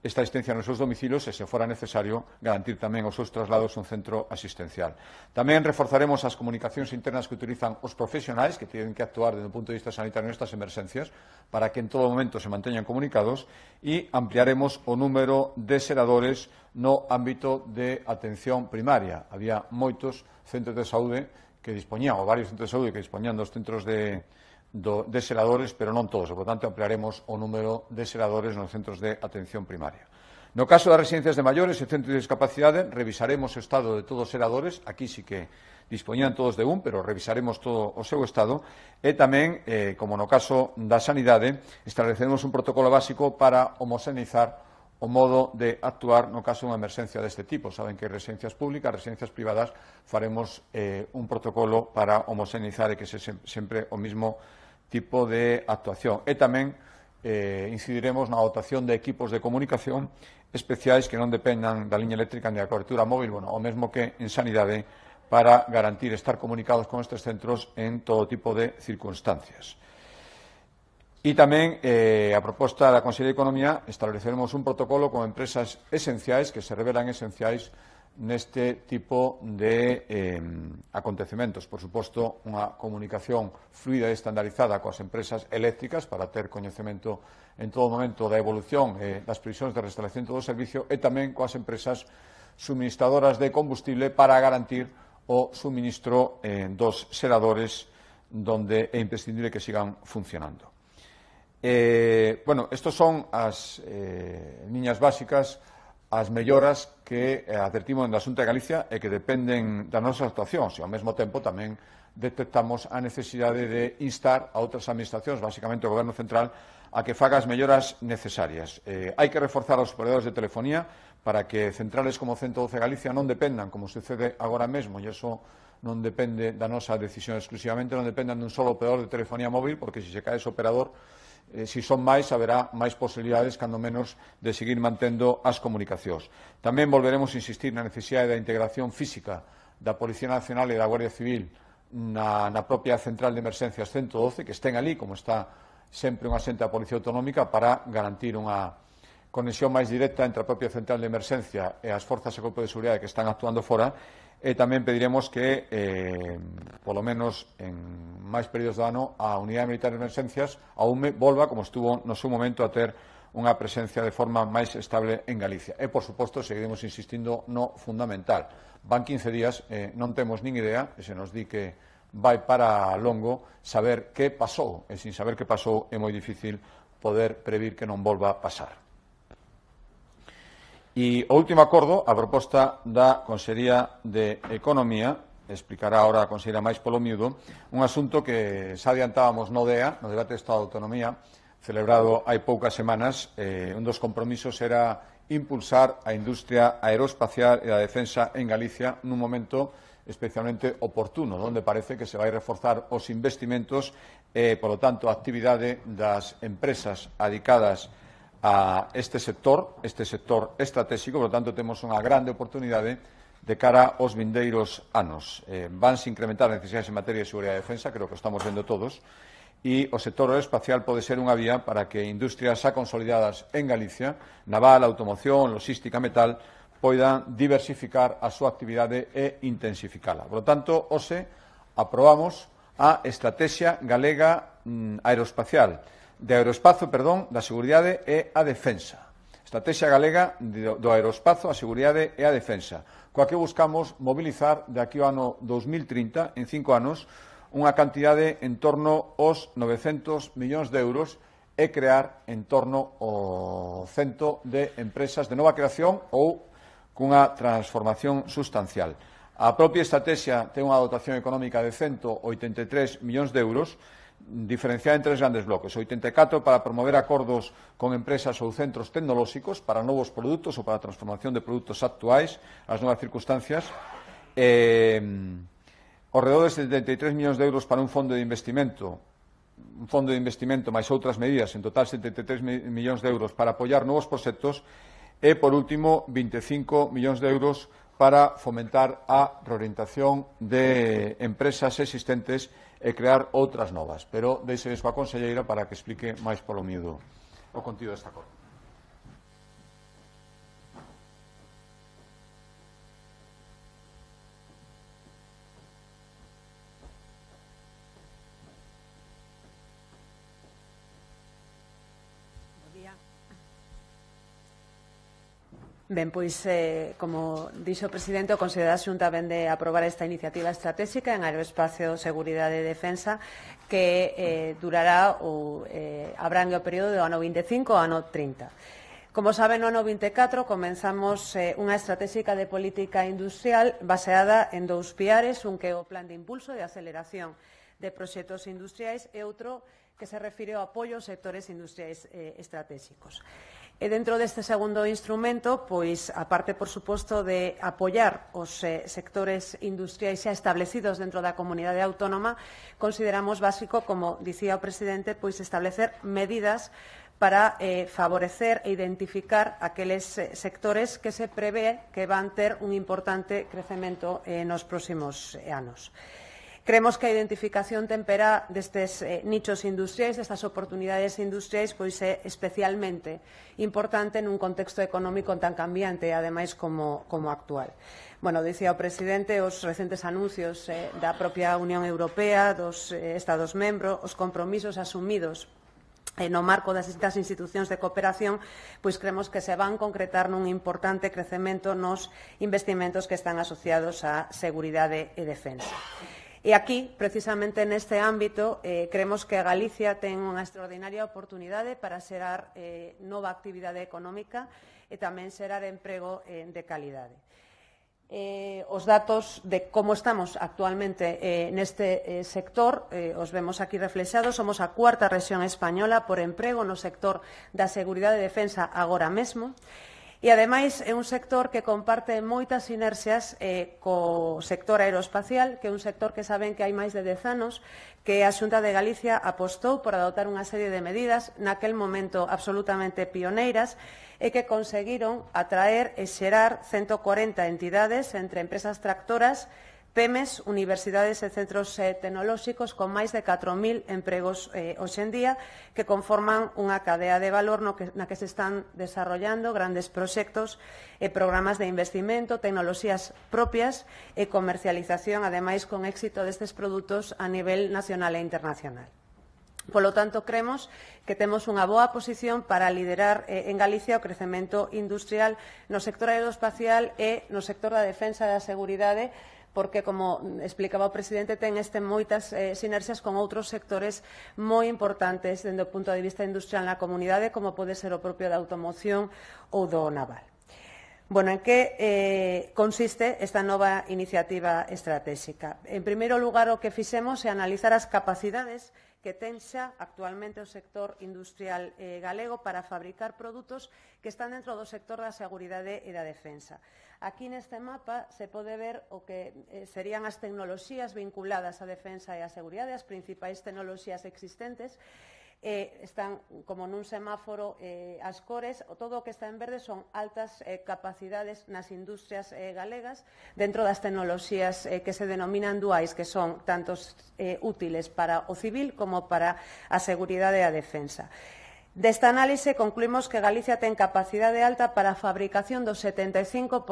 esta asistencia nos seus domicilios e, se fora necesario, garantir tamén os seus traslados a un centro asistencial. Tamén reforzaremos as comunicacións internas que utilizan os profesionais que tienen que actuar desde o punto de vista sanitario nestas emerxencias para que en todo momento se manteñan comunicados e ampliaremos o número de seradores no ámbito de atención primaria. Había moitos centros de saúde que dispoñían, ou varios centros de saúde que dispoñían dos centros de seradores, pero non todos. Por tanto, ampliaremos o número de seradores nos centros de atención primaria. No caso das residencias de maiores e centros de discapacidade, revisaremos o estado de todos os seradores. Aquí sí que dispoñían todos de un, pero revisaremos todo o seu estado. E tamén, como no caso da sanidade, estableceremos un protocolo básico para homoxeneizar o modo de actuar no caso dunha emerxencia deste tipo. Saben que residencias públicas, residencias privadas, faremos un protocolo para homoxeneizar e que se sempre o mismo tipo de actuación. E tamén incidiremos na dotación de equipos de comunicación especiais que non dependan da liña eléctrica ni da cobertura móvil, o mesmo que en sanidade, para garantir estar comunicados con estes centros en todo tipo de circunstancias. E tamén, a proposta da Consellería de Economía, estableceremos un protocolo con empresas esenciais que se revelan esenciais neste tipo de acontecementos. Por suposto, unha comunicación fluida e estandarizada coas empresas eléctricas para ter coñecemento en todo momento da evolución e das previsións de restauración do servicio, e tamén coas empresas suministradoras de combustible para garantir o suministro dos seradores donde é imprescindible que sigan funcionando. Estos son as liñas básicas, as melloras que advertimos na Xunta de Galicia e que dependen das nosas actuacións, e ao mesmo tempo tamén detectamos a necesidade de instar a outras administracións, basicamente o Goberno Central, a que faga as melloras necesarias. Hai que reforzar os operadores de telefonía para que centrales como 112 Galicia non dependan, como sucede agora mesmo, e iso non depende da nosa decisión exclusivamente, non dependan dun solo operador de telefonía móvil, porque se cae ese operador, se son máis, haberá máis posibilidades, cando menos, de seguir mantendo as comunicacións. Tamén volveremos a insistir na necesidade da integración física da Policía Nacional e da Guardia Civil na propia central de emerxencias 112, que estén ali, como está sempre un asente da Policía Autonómica, para garantir unha conexión máis directa entre a propia central de emerxencia e as forzas e corpos de seguridade que están actuando fora. E tamén pediremos que, polo menos en máis períodos do ano, a Unidade Militar de Emerxencias, a UME, volva, como estuvo no seu momento, a ter unha presencia de forma máis estable en Galicia. E, por suposto, seguiremos insistindo no fundamental. Van 15 días, non temos nin idea, e se nos di que vai para longo, saber que pasou. E, sin saber que pasou, é moi difícil poder previr que non volva a pasar. E o último acordo, a proposta da Consellería de Economía, explicará ahora a Conselleira máis polo miúdo, un asunto que xa adiantábamos no DEA, no debate de Estado de Autonomía, celebrado hai poucas semanas. Un dos compromisos era impulsar a industria aeroespacial e a defensa en Galicia nun momento especialmente oportuno, onde parece que se vai reforzar os investimentos e, polo tanto, a actividade das empresas adicadas a este sector estratégico. Por lo tanto, temos unha grande oportunidade de cara aos vindeiros anos. Vanse incrementar as necesidades en materia de seguridade e defensa, creo que estamos vendo todos, e o sector aeroespacial pode ser unha vía para que industrias xa consolidadas en Galicia, naval, automoción, logística, metal, poidan diversificar a súa actividade e intensificala. Por lo tanto, hoxe aprobamos a Estrategia Galega Aeroespacial, da seguridade e a defensa. Estrategia Galega do aeroespazo, a seguridade e a defensa, coa que buscamos mobilizar de aquí ao ano 2030, en 5 anos, unha cantidade en torno aos 900 millóns de euros e crear en torno ao 100 de empresas de nova creación ou cunha transformación sustancial. A propia estrategia ten unha dotación económica de 183 millóns de euros, diferenciada en 3 grandes bloques: 84 para promover acordos con empresas ou centros tecnolóxicos para novos produtos ou para a transformación de produtos actuais ás novas circunstancias, alrededor de 73 millóns de euros para un fondo de investimento máis outras medidas, en total 73 millóns de euros para apoiar novos proxectos, e, por último, 25 millóns de euros para fomentar a reorientación de empresas existentes e crear outras novas. Pero deixedes coa conselleira para que explique máis polo miúdo o contido desta acordo. Ben, pois, como dixo o presidente, o Consello da Xunta vén de aprobar esta iniciativa estratégica en aeroespacio, seguridade e defensa que durará ou abrangue o período do ano 25 ao ano 30. Como saben, no ano 24 comenzamos unha estratégica de política industrial baseada en dous piares, un que é o Plan de Impulso de Aceleración de Proxectos Industriais e outro que se refire ao apoio aos sectores industriais estratégicos. E dentro deste segundo instrumento, pois, aparte, por suposto, de apoiar os sectores industriais xa establecidos dentro da comunidade autónoma, consideramos básico, como dicía o presidente, pois establecer medidas para favorecer e identificar aqueles sectores que se prevé que van ter un importante crecemento nos próximos anos. Creemos que a identificación tempera destes nichos industriais, destas oportunidades industriais, pois é especialmente importante nun contexto económico tan cambiante, ademais como actual. Bueno, dicía o presidente, os recentes anuncios da propia Unión Europea, dos Estados membros, os compromisos asumidos no marco das distintas institucións de cooperación, pois creemos que se van concretar nun importante crecemento nos investimentos que están asociados á seguridade e defensa. E aquí, precisamente neste ámbito, creemos que Galicia ten unha extraordinaria oportunidade para xerar nova actividade económica e tamén xerar emprego de calidade. Os datos de como estamos actualmente neste sector os vemos aquí reflexados. Somos a cuarta rexión española por emprego no sector da seguridade e defensa agora mesmo. E, ademais, é un sector que comparte moitas sinerxias co sector aeroespacial, que é un sector que saben que hai máis de 10 anos que a Xunta de Galicia apostou por adoptar unha serie de medidas naquel momento absolutamente pioneiras e que conseguiron atraer e xerar 140 entidades entre empresas tractoras, PEMES, universidades e centros tecnolóxicos con máis de 4.000 empregos hoxe en día que conforman unha cadea de valor na que se están desarrollando grandes proxectos e programas de investimento, tecnoloxías propias e comercialización, ademais con éxito destes produtos a nivel nacional e internacional. Polo tanto, creemos que temos unha boa posición para liderar en Galicia o crecemento industrial no sector aeroespacial e no sector da defensa e da seguridade, porque, como explicaba o presidente, ten moitas sinerxias con outros sectores moi importantes dende o punto de vista industrial na comunidade, como pode ser o propio da automoción ou do naval. Bueno, en que consiste esta nova iniciativa estratégica? En primeiro lugar, o que fixemos é analizar as capacidades que ten xa actualmente o sector industrial galego para fabricar produtos que están dentro do sector da seguridade e da defensa. Aquí neste mapa se pode ver o que serían as tecnoloxías vinculadas á defensa e á seguridade, as principais tecnoloxías existentes. Están como nun semáforo as cores, todo o que está en verde son altas capacidades nas industrias galegas dentro das tecnoloxías que se denominan duais, que son tanto útiles para o civil como para a seguridade e a defensa. Desta análise concluímos que Galicia ten capacidade alta para a fabricación do 75%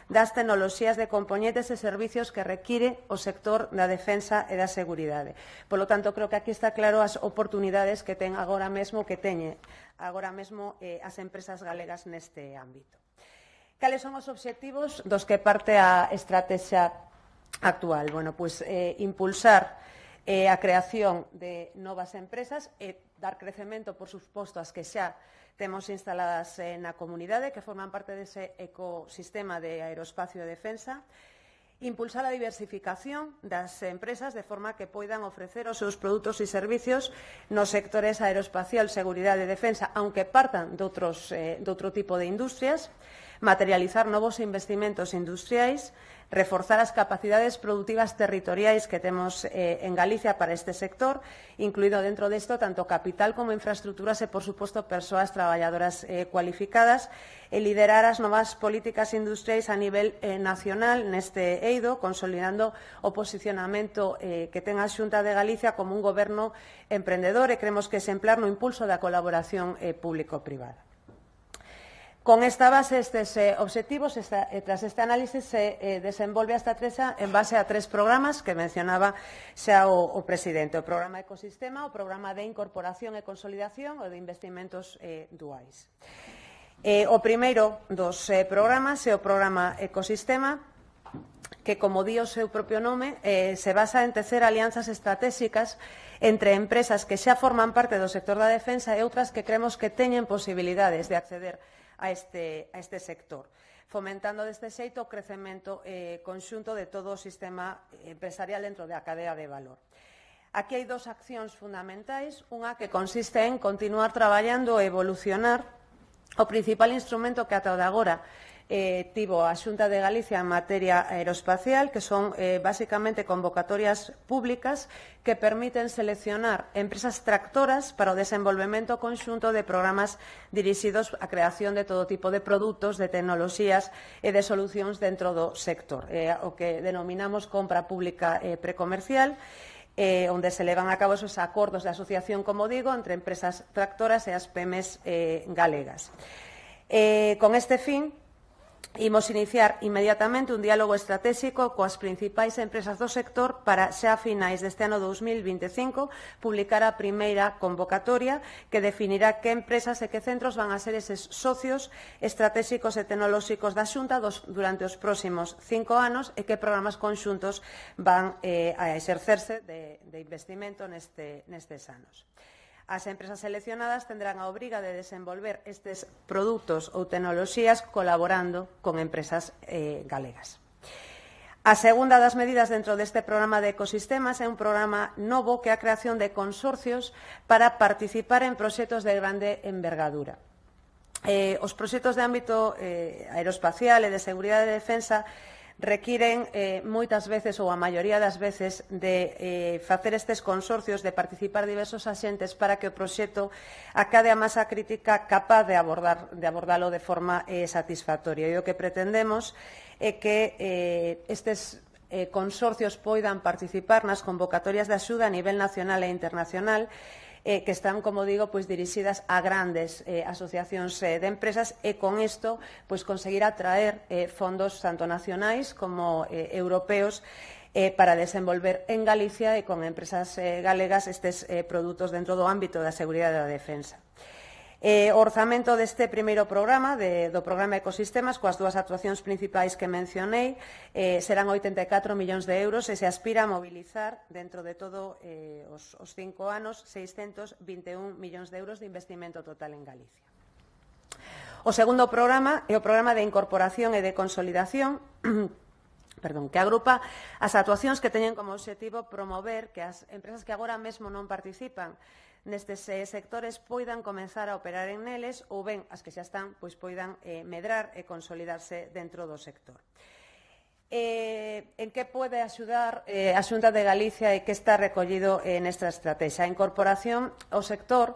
das tecnoloxías de compoñentes e servicios que require o sector da defensa e da seguridade. Polo tanto, creo que aquí está claro as oportunidades que ten agora mesmo, as empresas galegas neste ámbito. Cales son os obxectivos dos que parte a estrategia actual? Bueno, pois impulsar a creación de novas empresas e dar crecemento, por suposto, as que xa temos instaladas na comunidade, que forman parte dese ecosistema de aeroespacio e defensa. Impulsar a diversificación das empresas de forma que poidan ofrecer os seus produtos e servicios nos sectores aeroespacial, seguridade e defensa, aunque partan de outro tipo de industrias. materializar novos investimentos industriais, reforzar as capacidades produtivas territoriais que temos en Galicia para este sector, incluído dentro disto tanto capital como infraestructuras e, por suposto, persoas traballadoras cualificadas, e liderar as novas políticas industriais a nivel nacional neste eido, consolidando o posicionamento que ten a Xunta de Galicia como un goberno emprendedor e creemos que exemplar no impulso da colaboración público-privada. Con esta base, estes obxectivos, tras este análisis, se desenvolve a estrategia en base a 3 programas que mencionaba xa o presidente. O programa Ecosistema, o programa de Incorporación e Consolidación e de Investimentos Duais. O primeiro dos programas é o programa Ecosistema, que, como di o seu propio nome, se basa en tecer alianzas estratégicas entre empresas que xa forman parte do sector da defensa e outras que creemos que teñen posibilidades de acceder a este sector, fomentando deste xeito o crecemento conxunto de todo o sistema empresarial dentro da cadea de valor. Aquí hai 2 accións fundamentais, unha que consiste en continuar traballando e evolucionar o principal instrumento que ata o de agora tivo a Xunta de Galicia en materia aeroespacial, que son basicamente convocatorias públicas que permiten seleccionar empresas tractoras para o desenvolvemento conxunto de programas dirixidos á creación de todo tipo de produtos, de tecnoloxías e de solucións dentro do sector, o que denominamos compra pública precomercial, onde se levan a cabo esos acordos de asociación, como digo, entre empresas tractoras e as PEMEs galegas. Con este fin, imos iniciar inmediatamente un diálogo estratégico coas principais empresas do sector para, xa a finais deste ano 2025, publicar a primeira convocatoria que definirá que empresas e que centros van a ser eses socios estratégicos e tecnolóxicos da Xunta durante os próximos 5 anos e que programas conxuntos van a exercerse de investimento nestes anos. As empresas seleccionadas tendrán a obriga de desenvolver estes produtos ou tecnoloxías colaborando con empresas galegas. A segunda das medidas dentro deste programa de ecosistemas é un programa novo que é a creación de consorcios para participar en proxectos de grande envergadura. Os proxectos de ámbito aeroespacial e de seguridade e defensa requiren moitas veces ou a maioría das veces de facer estes consorcios, de participar diversos axentes para que o proxecto acade a masa crítica capaz de abordalo de forma satisfactoria. E o que pretendemos é que estes consorcios poidan participar nas convocatorias de axuda a nivel nacional e internacional que están, como digo, dirixidas a grandes asociacións de empresas e con isto conseguir atraer fondos tanto nacionais como europeos para desenvolver en Galicia e con empresas galegas estes produtos dentro do ámbito da seguridade e da defensa. O orzamento deste primeiro programa, do programa Ecosistemas, coas 2 actuacións principais que mencionei, serán 84 millóns de euros e se aspira a mobilizar dentro de todo os 5 anos 621 millóns de euros de investimento total en Galicia. O segundo programa é o programa de incorporación e de consolidación, que agrupa as actuacións que teñen como obxectivo promover que as empresas que agora mesmo non participan nestes sectores poidan comenzar a operar en neles ou ben as que xa están poidan medrar e consolidarse dentro do sector. En que pode axudar a Xunta de Galicia e que está recollido nesta estrategia? A incorporación ao sector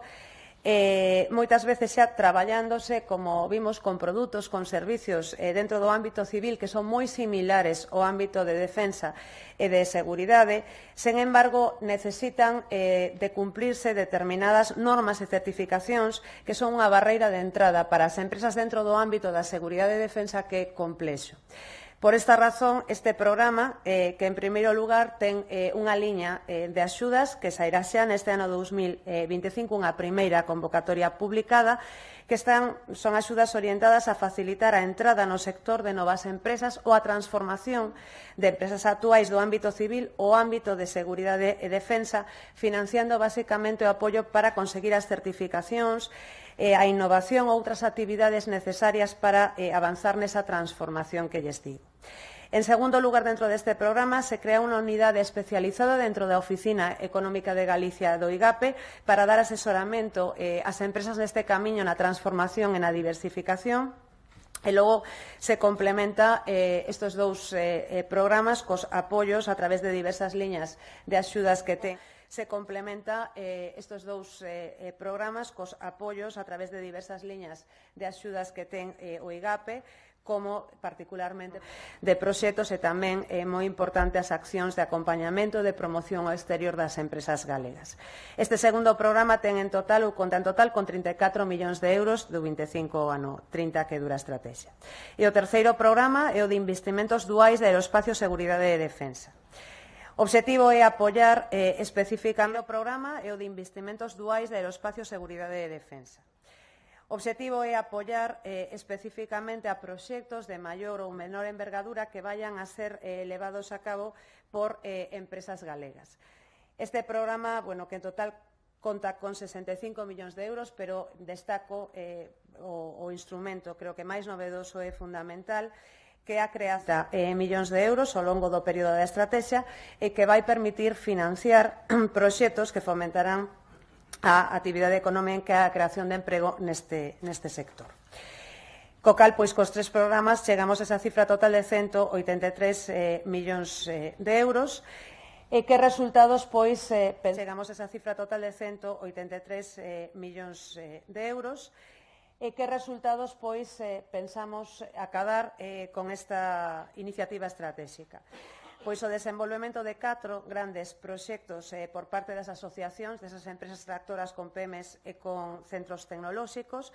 moitas veces xa traballándose, como vimos, con produtos, con servicios dentro do ámbito civil que son moi similares ao ámbito de defensa e de seguridade, sen embargo, necesitan de cumplirse determinadas normas e certificacións que son unha barreira de entrada para as empresas dentro do ámbito da seguridade e defensa que é complexo. Por esta razón, este programa, que en primeiro lugar ten unha liña de axudas que sairá xa neste ano 2025, unha primeira convocatoria publicada, que son axudas orientadas a facilitar a entrada no sector de novas empresas ou a transformación de empresas actuais do ámbito civil ou ámbito de seguridade e defensa, financiando basicamente o apoio para conseguir as certificacións, a innovación ou outras actividades necesarias para avanzar nesa transformación que lles digo. En segundo lugar, dentro deste programa, se crea unha unidade especializada dentro da Oficina Económica de Galicia do IGAPE para dar asesoramento ás empresas neste camiño na transformación e na diversificación, E logo se complementa estes dous programas cos apoios a través de diversas liñas de axudas que ten. Se complementa estes dous programas cos apoios a través de diversas liñas de axudas que ten o IGAPE, como particularmente de proxectos e tamén moi importante as accións de acompañamento e de promoción ao exterior das empresas galegas. Este segundo programa ten en total, ou conta en total, con 34 millóns de euros do 25 ano 30 que dura a estrategia. E o terceiro programa é o de investimentos duais de Aeroespacio, Seguridade e Defensa. O obxectivo é apoiar especificamente o programa e o de investimentos duais de Aeroespacio, Seguridade e Defensa. O obxectivo é apoiar especificamente a proxectos de maior ou menor envergadura que vayan a ser levados a cabo por empresas galegas. Este programa, que en total conta con 65 millóns de euros, pero destaco o instrumento, creo que máis novedoso e fundamental, que a creación de millóns de euros ao longo do período da estrategia e que vai permitir financiar proxectos que fomentarán a actividade económica e a creación de emprego neste sector. Co cal, pois, cos tres programas chegamos a esa cifra total de 183 millóns de euros e que resultados, pois, chegamos a esa cifra total de 183 millóns de euros e que resultados, pois, pensamos acadar con esta iniciativa estratégica. Pois o desenvolvemento de 4 grandes proxectos por parte das asociacións, desas empresas tractoras con PEMES e con centros tecnolóxicos.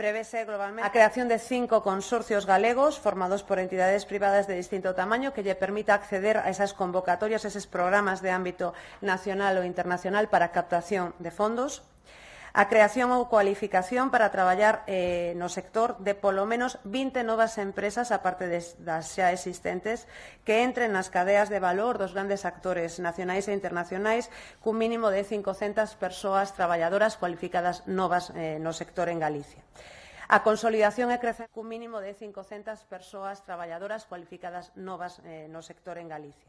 Prevese globalmente a creación de 5 consorcios galegos formados por entidades privadas de distinto tamaño que lle permita acceder a esas convocatorias, a eses programas de ámbito nacional ou internacional para captación de fondos. A creación ou cualificación para traballar no sector de polo menos 20 novas empresas, aparte das xa existentes, que entren nas cadeas de valor dos grandes actores nacionais e internacionais, cun mínimo de 500 persoas traballadoras cualificadas novas no sector en Galicia. A consolidación e crecemento cun mínimo de 500 persoas traballadoras cualificadas novas no sector en Galicia.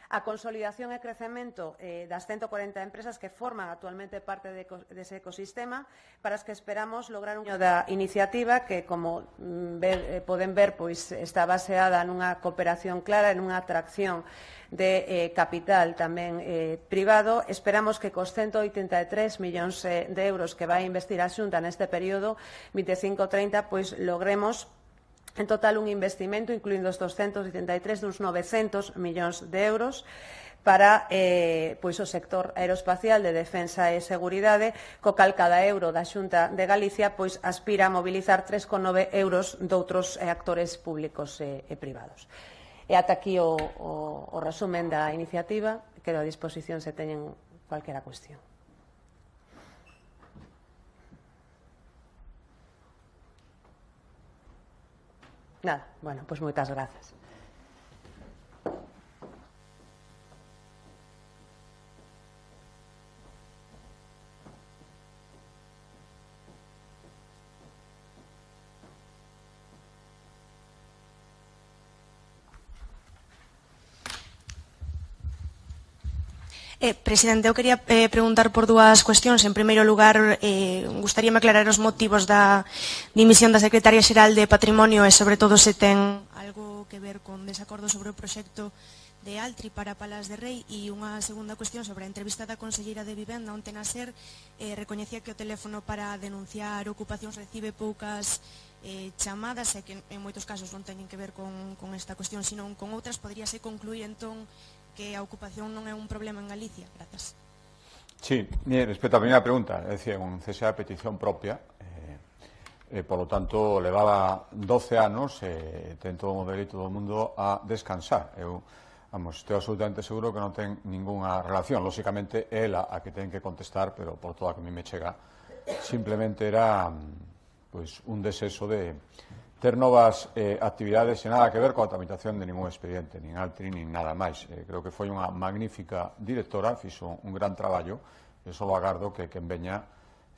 A consolidación e crecemento das 140 empresas que forman actualmente parte dese ecosistema, para as que esperamos lograr da iniciativa que, como poden ver, pois está baseada nunha cooperación clara, nunha atracción de capital tamén privado. Esperamos que cos 183 millóns de euros que vai investir a Xunta neste período 25-30, pois logremos en total un investimento, incluindo os 283, duns 900 millóns de euros para o sector aeroespacial de defensa e seguridade, co cal cada euro da Xunta de Galicia aspira a mobilizar 3,9 euros doutros actores públicos e privados. E ata aquí o resumen da iniciativa, quedo a disposición se teñen cualquera cuestión. Nada, bueno, pois moitas grazas. Presidente, eu quería preguntar por dúas cuestións. En primeiro lugar, gustaríame aclarar os motivos da dimisión da Secretaria Xeral de Patrimonio e, sobre todo, se ten algo que ver con desacordo sobre o proxecto de Altri para Palas de Rei. E unha segunda cuestión sobre a entrevista da conselleira de Vivenda onte na SER, recoñecía que o teléfono para denunciar ocupacións recibe poucas chamadas e que en moitos casos non teñen que ver con esta cuestión, sino con outras. Poderíase concluir, entón, que a ocupación non é un problema en Galicia? Grazas. Sí, respecto á primeira pregunta, é dicir, un cese a petición propia, polo tanto, levaba 12 anos e ten todo o dereito do mundo a descansar. Eu, estou absolutamente seguro que non ten ninguna relación. Lóxicamente, ela a que ten que contestar, pero por todo a que a mí me chega, simplemente era un deseso de ter novas actividades e nada que ver coa tramitación de ningún expediente, nin Altri, nin nada máis. Creo que foi unha magnífica directora, fixo un gran traballo, e só agardo que quen veña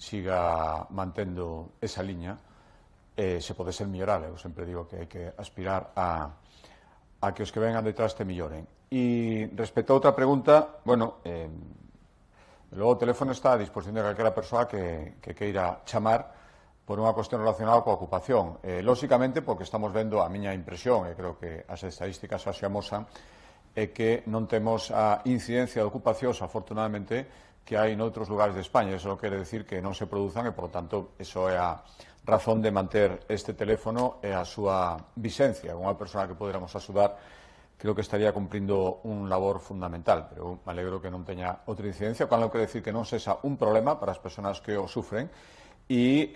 siga mantendo esa liña, se pode ser mellorar. Eu sempre digo que hai que aspirar a que os que vengan detrás te melloren. E respecto a outra pregunta, logo o teléfono está a disposición de calquera persoa que queira chamar, por unha cuestión relacionada coa ocupación. Lóxicamente, porque estamos vendo, a miña impresión, e creo que as estadísticas así amosan, é que non temos a incidencia de ocupacións, afortunadamente, que hai noutros lugares de España. Eso quere decir que non se produzan e, por lo tanto, eso é a razón de manter este teléfono e a súa vixencia. Unha persona que poderamos axudar, creo que estaría cumprindo un labor fundamental, pero me alegro que non teña outra incidencia, o cal non quere decir que non sexa un problema para as persoas que o sufren e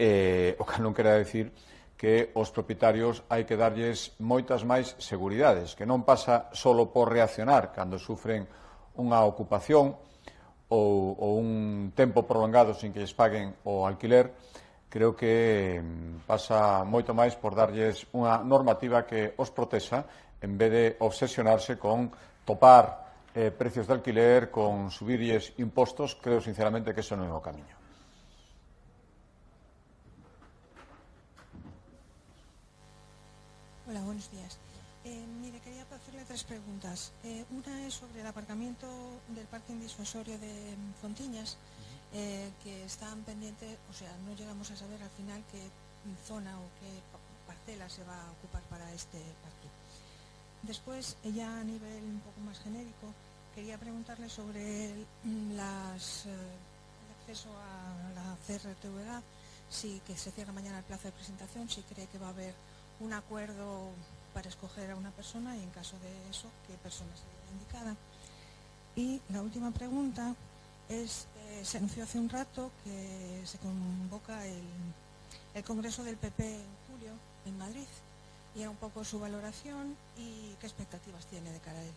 o cal non quere decir que os propietarios hai que darlles moitas máis seguridades, que non pasa solo por reaccionar cando sufren unha ocupación ou un tempo prolongado sin que lles paguen o alquiler. Creo que pasa moito máis por darlles unha normativa que os protexa en vez de obsesionarse con topar precios de alquiler, con subirlles impostos. Creo sinceramente que eso non é o camiño. Hola, buenos días. Mire, quería hacerle 3 preguntas. Una es sobre el aparcamiento del parking disuasorio de Fontiñas, que están pendientes, o sea, no llegamos a saber al final qué zona o qué parcela se va a ocupar para este parking. Después, ya a nivel un poco más genérico, quería preguntarle sobre el acceso a la CRTVG, si que se cierra mañana el plazo de presentación, si cree que va a haber un acuerdo para escoger a una persona y en caso de eso, qué persona sería indicada. Y la última pregunta es, se anunció hace un rato que se convoca el Congreso del PP en julio en Madrid, y era un pouco a súa valoración e que expectativas tiene de cara a él.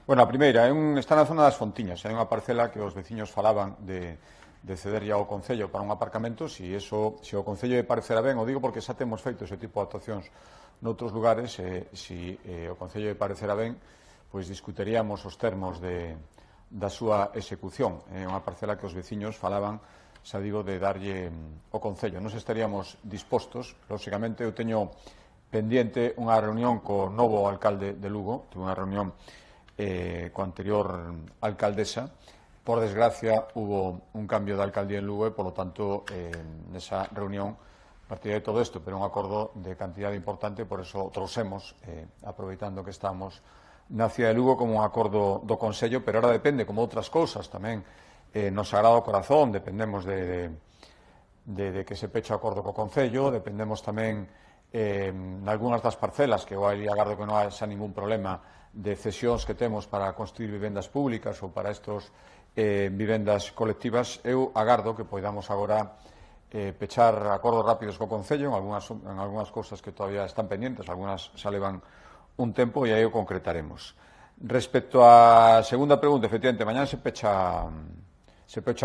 Bueno, a primeira, está na zona das Fontiñas, hai unha parcela que os veciños falaban de cederlle ao Concello para un aparcamento. Se o Concello lle parecerá ben, o digo porque xa temos feito ese tipo de actuacións noutros lugares, se o Concello lle parecerá ben, pois discuteríamos os termos da súa execución. É unha parcela que os veciños falaban, xa digo, de darlle ao Concello. Nos estaríamos dispostos, lóxicamente. Eu teño pendiente unha reunión co novo alcalde de Lugo, tuve unha reunión coa anterior alcaldesa. Por desgracia, hubo un cambio de alcaldía en Lugo e, polo tanto, nesa reunión, a partir de todo isto, pero un acordo de cantidade importante, por eso trouxemos, aproveitando que estamos na cidade de Lugo, como un acordo do Concello, pero ahora depende, como outras cousas, tamén no Sagrado Corazón, dependemos de que se peche o acordo co Concello, dependemos tamén nalgúnas das parcelas, que eu aí agardo que non haxa ningún problema de cesións que temos para construir vivendas públicas ou para estos vivendas colectivas. Eu agardo que poidamos agora pechar acordos rápidos co Concello en algunhas cousas que todavía están pendientes, algunhas xa levan un tempo e aí o concretaremos. Respecto á segunda pregunta, efectivamente, mañana se pecha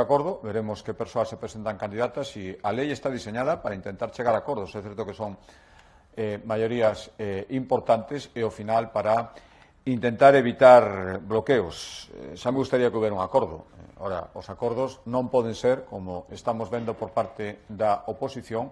acordo, veremos que persoas se presentan candidatas e a lei está diseñada para intentar chegar a acordos. É certo que son maiorías importantes e, ao final, para intentar evitar bloqueos. Xa me gustaría que houbera un acordo. Ora, os acordos non poden ser, como estamos vendo por parte da oposición,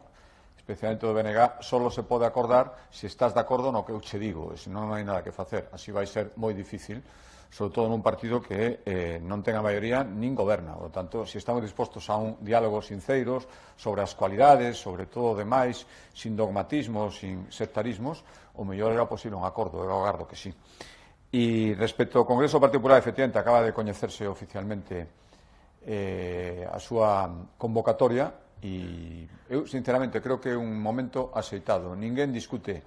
especialmente do BNG, solo se pode acordar se estás de acordo no que eu che digo, e senón non hai nada que facer. Así vai ser moi difícil, sobre todo nun partido que non ten a maioría nin goberna. Por tanto, se estamos dispostos a un diálogo sinceros sobre as cualidades, sobre todo o demais, sin dogmatismos, sin sectarismos, o mellor era posible un acordo. Eu agardo que sí. E respecto ao Congreso do Partido Popular, efectivamente, acaba de coñecerse oficialmente a súa convocatoria e eu, sinceramente, creo que é un momento axeitado. Ninguén discute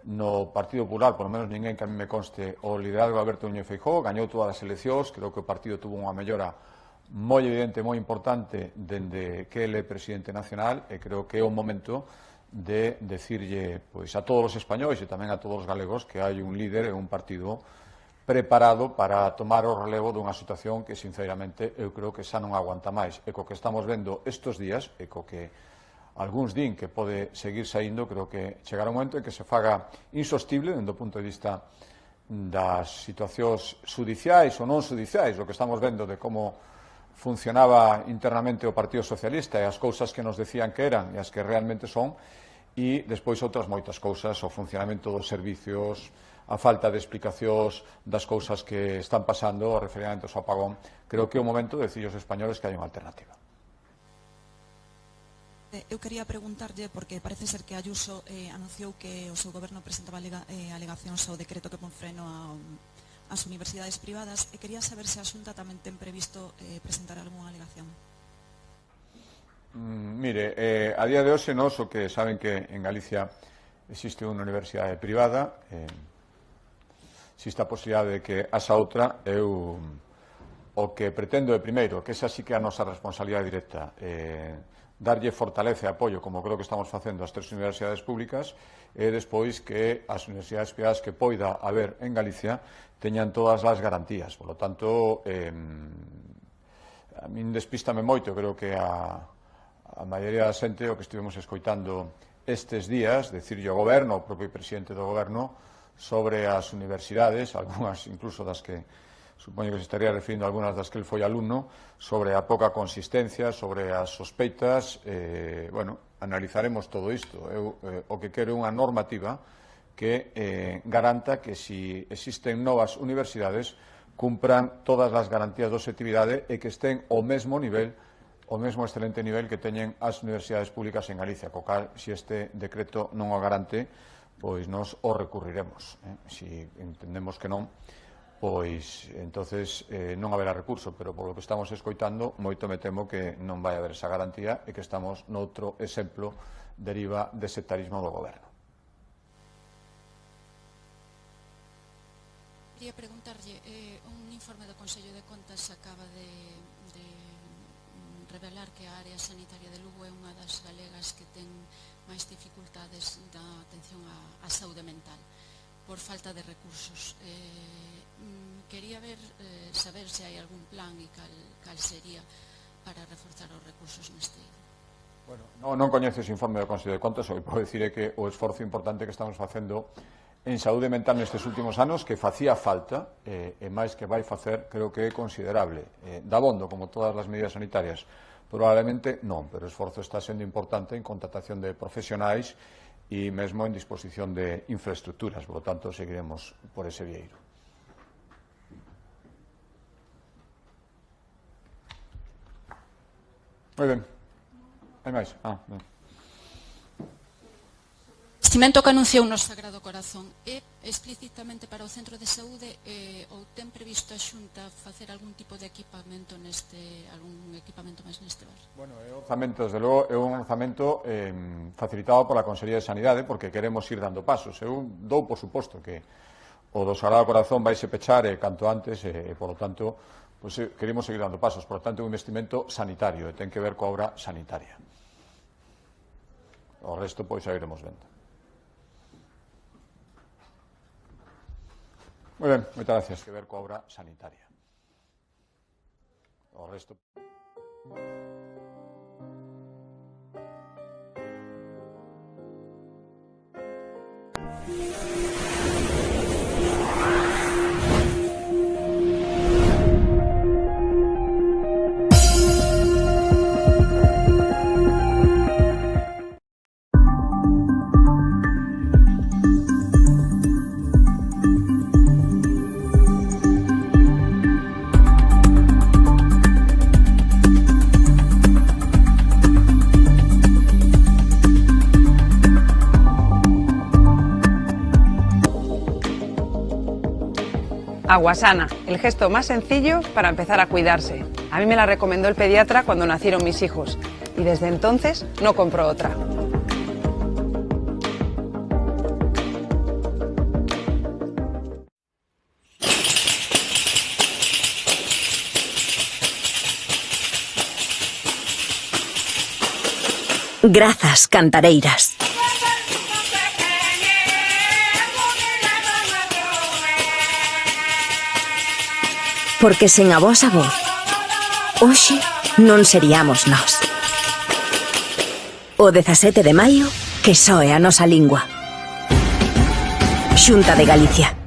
no Partido Popular, por lo menos ninguén que a mí me conste, o liderazgo de Alberto Núñez Feijóo. Gañou todas as eleccións, creo que o partido tuvo unha mellora moi evidente, moi importante dende que ele é presidente nacional, e creo que é un momento de decirlle pois a todos os españois e tamén a todos os galegos que hai un líder e un partido preparado para tomar o relevo dunha situación que, sinceramente, eu creo que xa non aguanta máis. E co que estamos vendo estes días, e co que algúns din que pode seguir saindo, creo que chegará un momento en que se faga insostible, dende o punto de vista das situacións judiciais ou non judiciais, o que estamos vendo de como funcionaba internamente o Partido Socialista e as cousas que nos decían que eran e as que realmente son, e despois outras moitas cousas, o funcionamento dos servicios, a falta de explicacións das cousas que están pasando, referidamente ao apagón. Creo que é o momento de decir aos españoles que hai unha alternativa. Eu quería preguntarlle, porque parece ser que Ayuso anunciou que o seu goberno presentaba alegacións ao decreto que pon freno ás universidades privadas, e quería saber se a Xunta tamén ten previsto presentar algunha alegación. Mire, a día de hoxe nós, o que saben que en Galicia existe unha universidade privada, existe a posibilidade de que asa outra, eu o que pretendo é, primeiro, que esa sí que é a nosa responsabilidade directa, darlle fortaleza e apoio, como creo que estamos facendo as 3 universidades públicas, e despois que as universidades privadas que poida haber en Galicia teñan todas as garantías. Por lo tanto, a min despístame moito, creo que a maioría da xente, o que estivemos escoitando estes días, decirlle ao goberno, o propio presidente do goberno, sobre as universidades, algunhas incluso das que supoño que se estaría referindo a algunhas das que el foi alumno, sobre a poca consistencia, sobre as sospeitas. Bueno, analizaremos todo isto. Eu o que quero é unha normativa que garanta que si existen novas universidades cumpran todas as garantías de objetividade e que estén ao mesmo nivel, o mesmo excelente nivel que teñen as universidades públicas en Galicia, co cal, se este decreto non o garante, pois nos o recurriremos. Si entendemos que non, pois entonces non haberá recurso, pero por lo que estamos escoitando, moito me temo que non vai haber esa garantía e que estamos noutro exemplo deriva de sectarismo do goberno. Quería preguntarlle, un informe do Consello de Contas acaba de revelar que a área sanitaria de Lugo é unha das galegas que ten máis dificultades da atención á saúde mental por falta de recursos. Quería saber se hai algún plan e cal sería para reforzar os recursos neste. Bueno, non coñezo ese informe do Consello de Contas, o que podo dicir é que o esforzo importante que estamos facendo en saúde mental nestes últimos anos, que facía falta, e máis que vai facer, creo que é considerable. Dabondo, como todas as medidas sanitarias, probablemente non, pero o esforzo está sendo importante en contratación de profesionais e mesmo en disposición de infraestructuras, por lo tanto, seguiremos por ese vieiro. Moi ben. Hai máis? Ben. O investimento que anunciou no Sagrado Corazón é explicitamente para o centro de saúde ou ten previsto a Xunta facer algún tipo de equipamento algún equipamento máis neste bar? Bueno, o orzamento, desde logo, é un orzamento facilitado pola Consellería de Sanidade, porque queremos ir dando pasos. Eu dou por suposto que o do Sagrado Corazón vai se pechar canto antes e, por lo tanto, pues, queremos seguir dando pasos. Por lo tanto, é un investimento sanitario e ten que ver coa obra sanitaria. O resto, pois, xa iremos vendo. Moi ben, moitas gracias. Que ver coa obra sanitaria. O resto... Aguasana, el gesto más sencillo para empezar a cuidarse. A mí me la recomendó el pediatra cuando nacieron mis hijos y desde entonces no compro otra. Grazas, cantareiras. Porque sen a vosa voz, hoxe non seríamos nós. O 17 de maio, que soe a nosa lingua. Xunta de Galicia.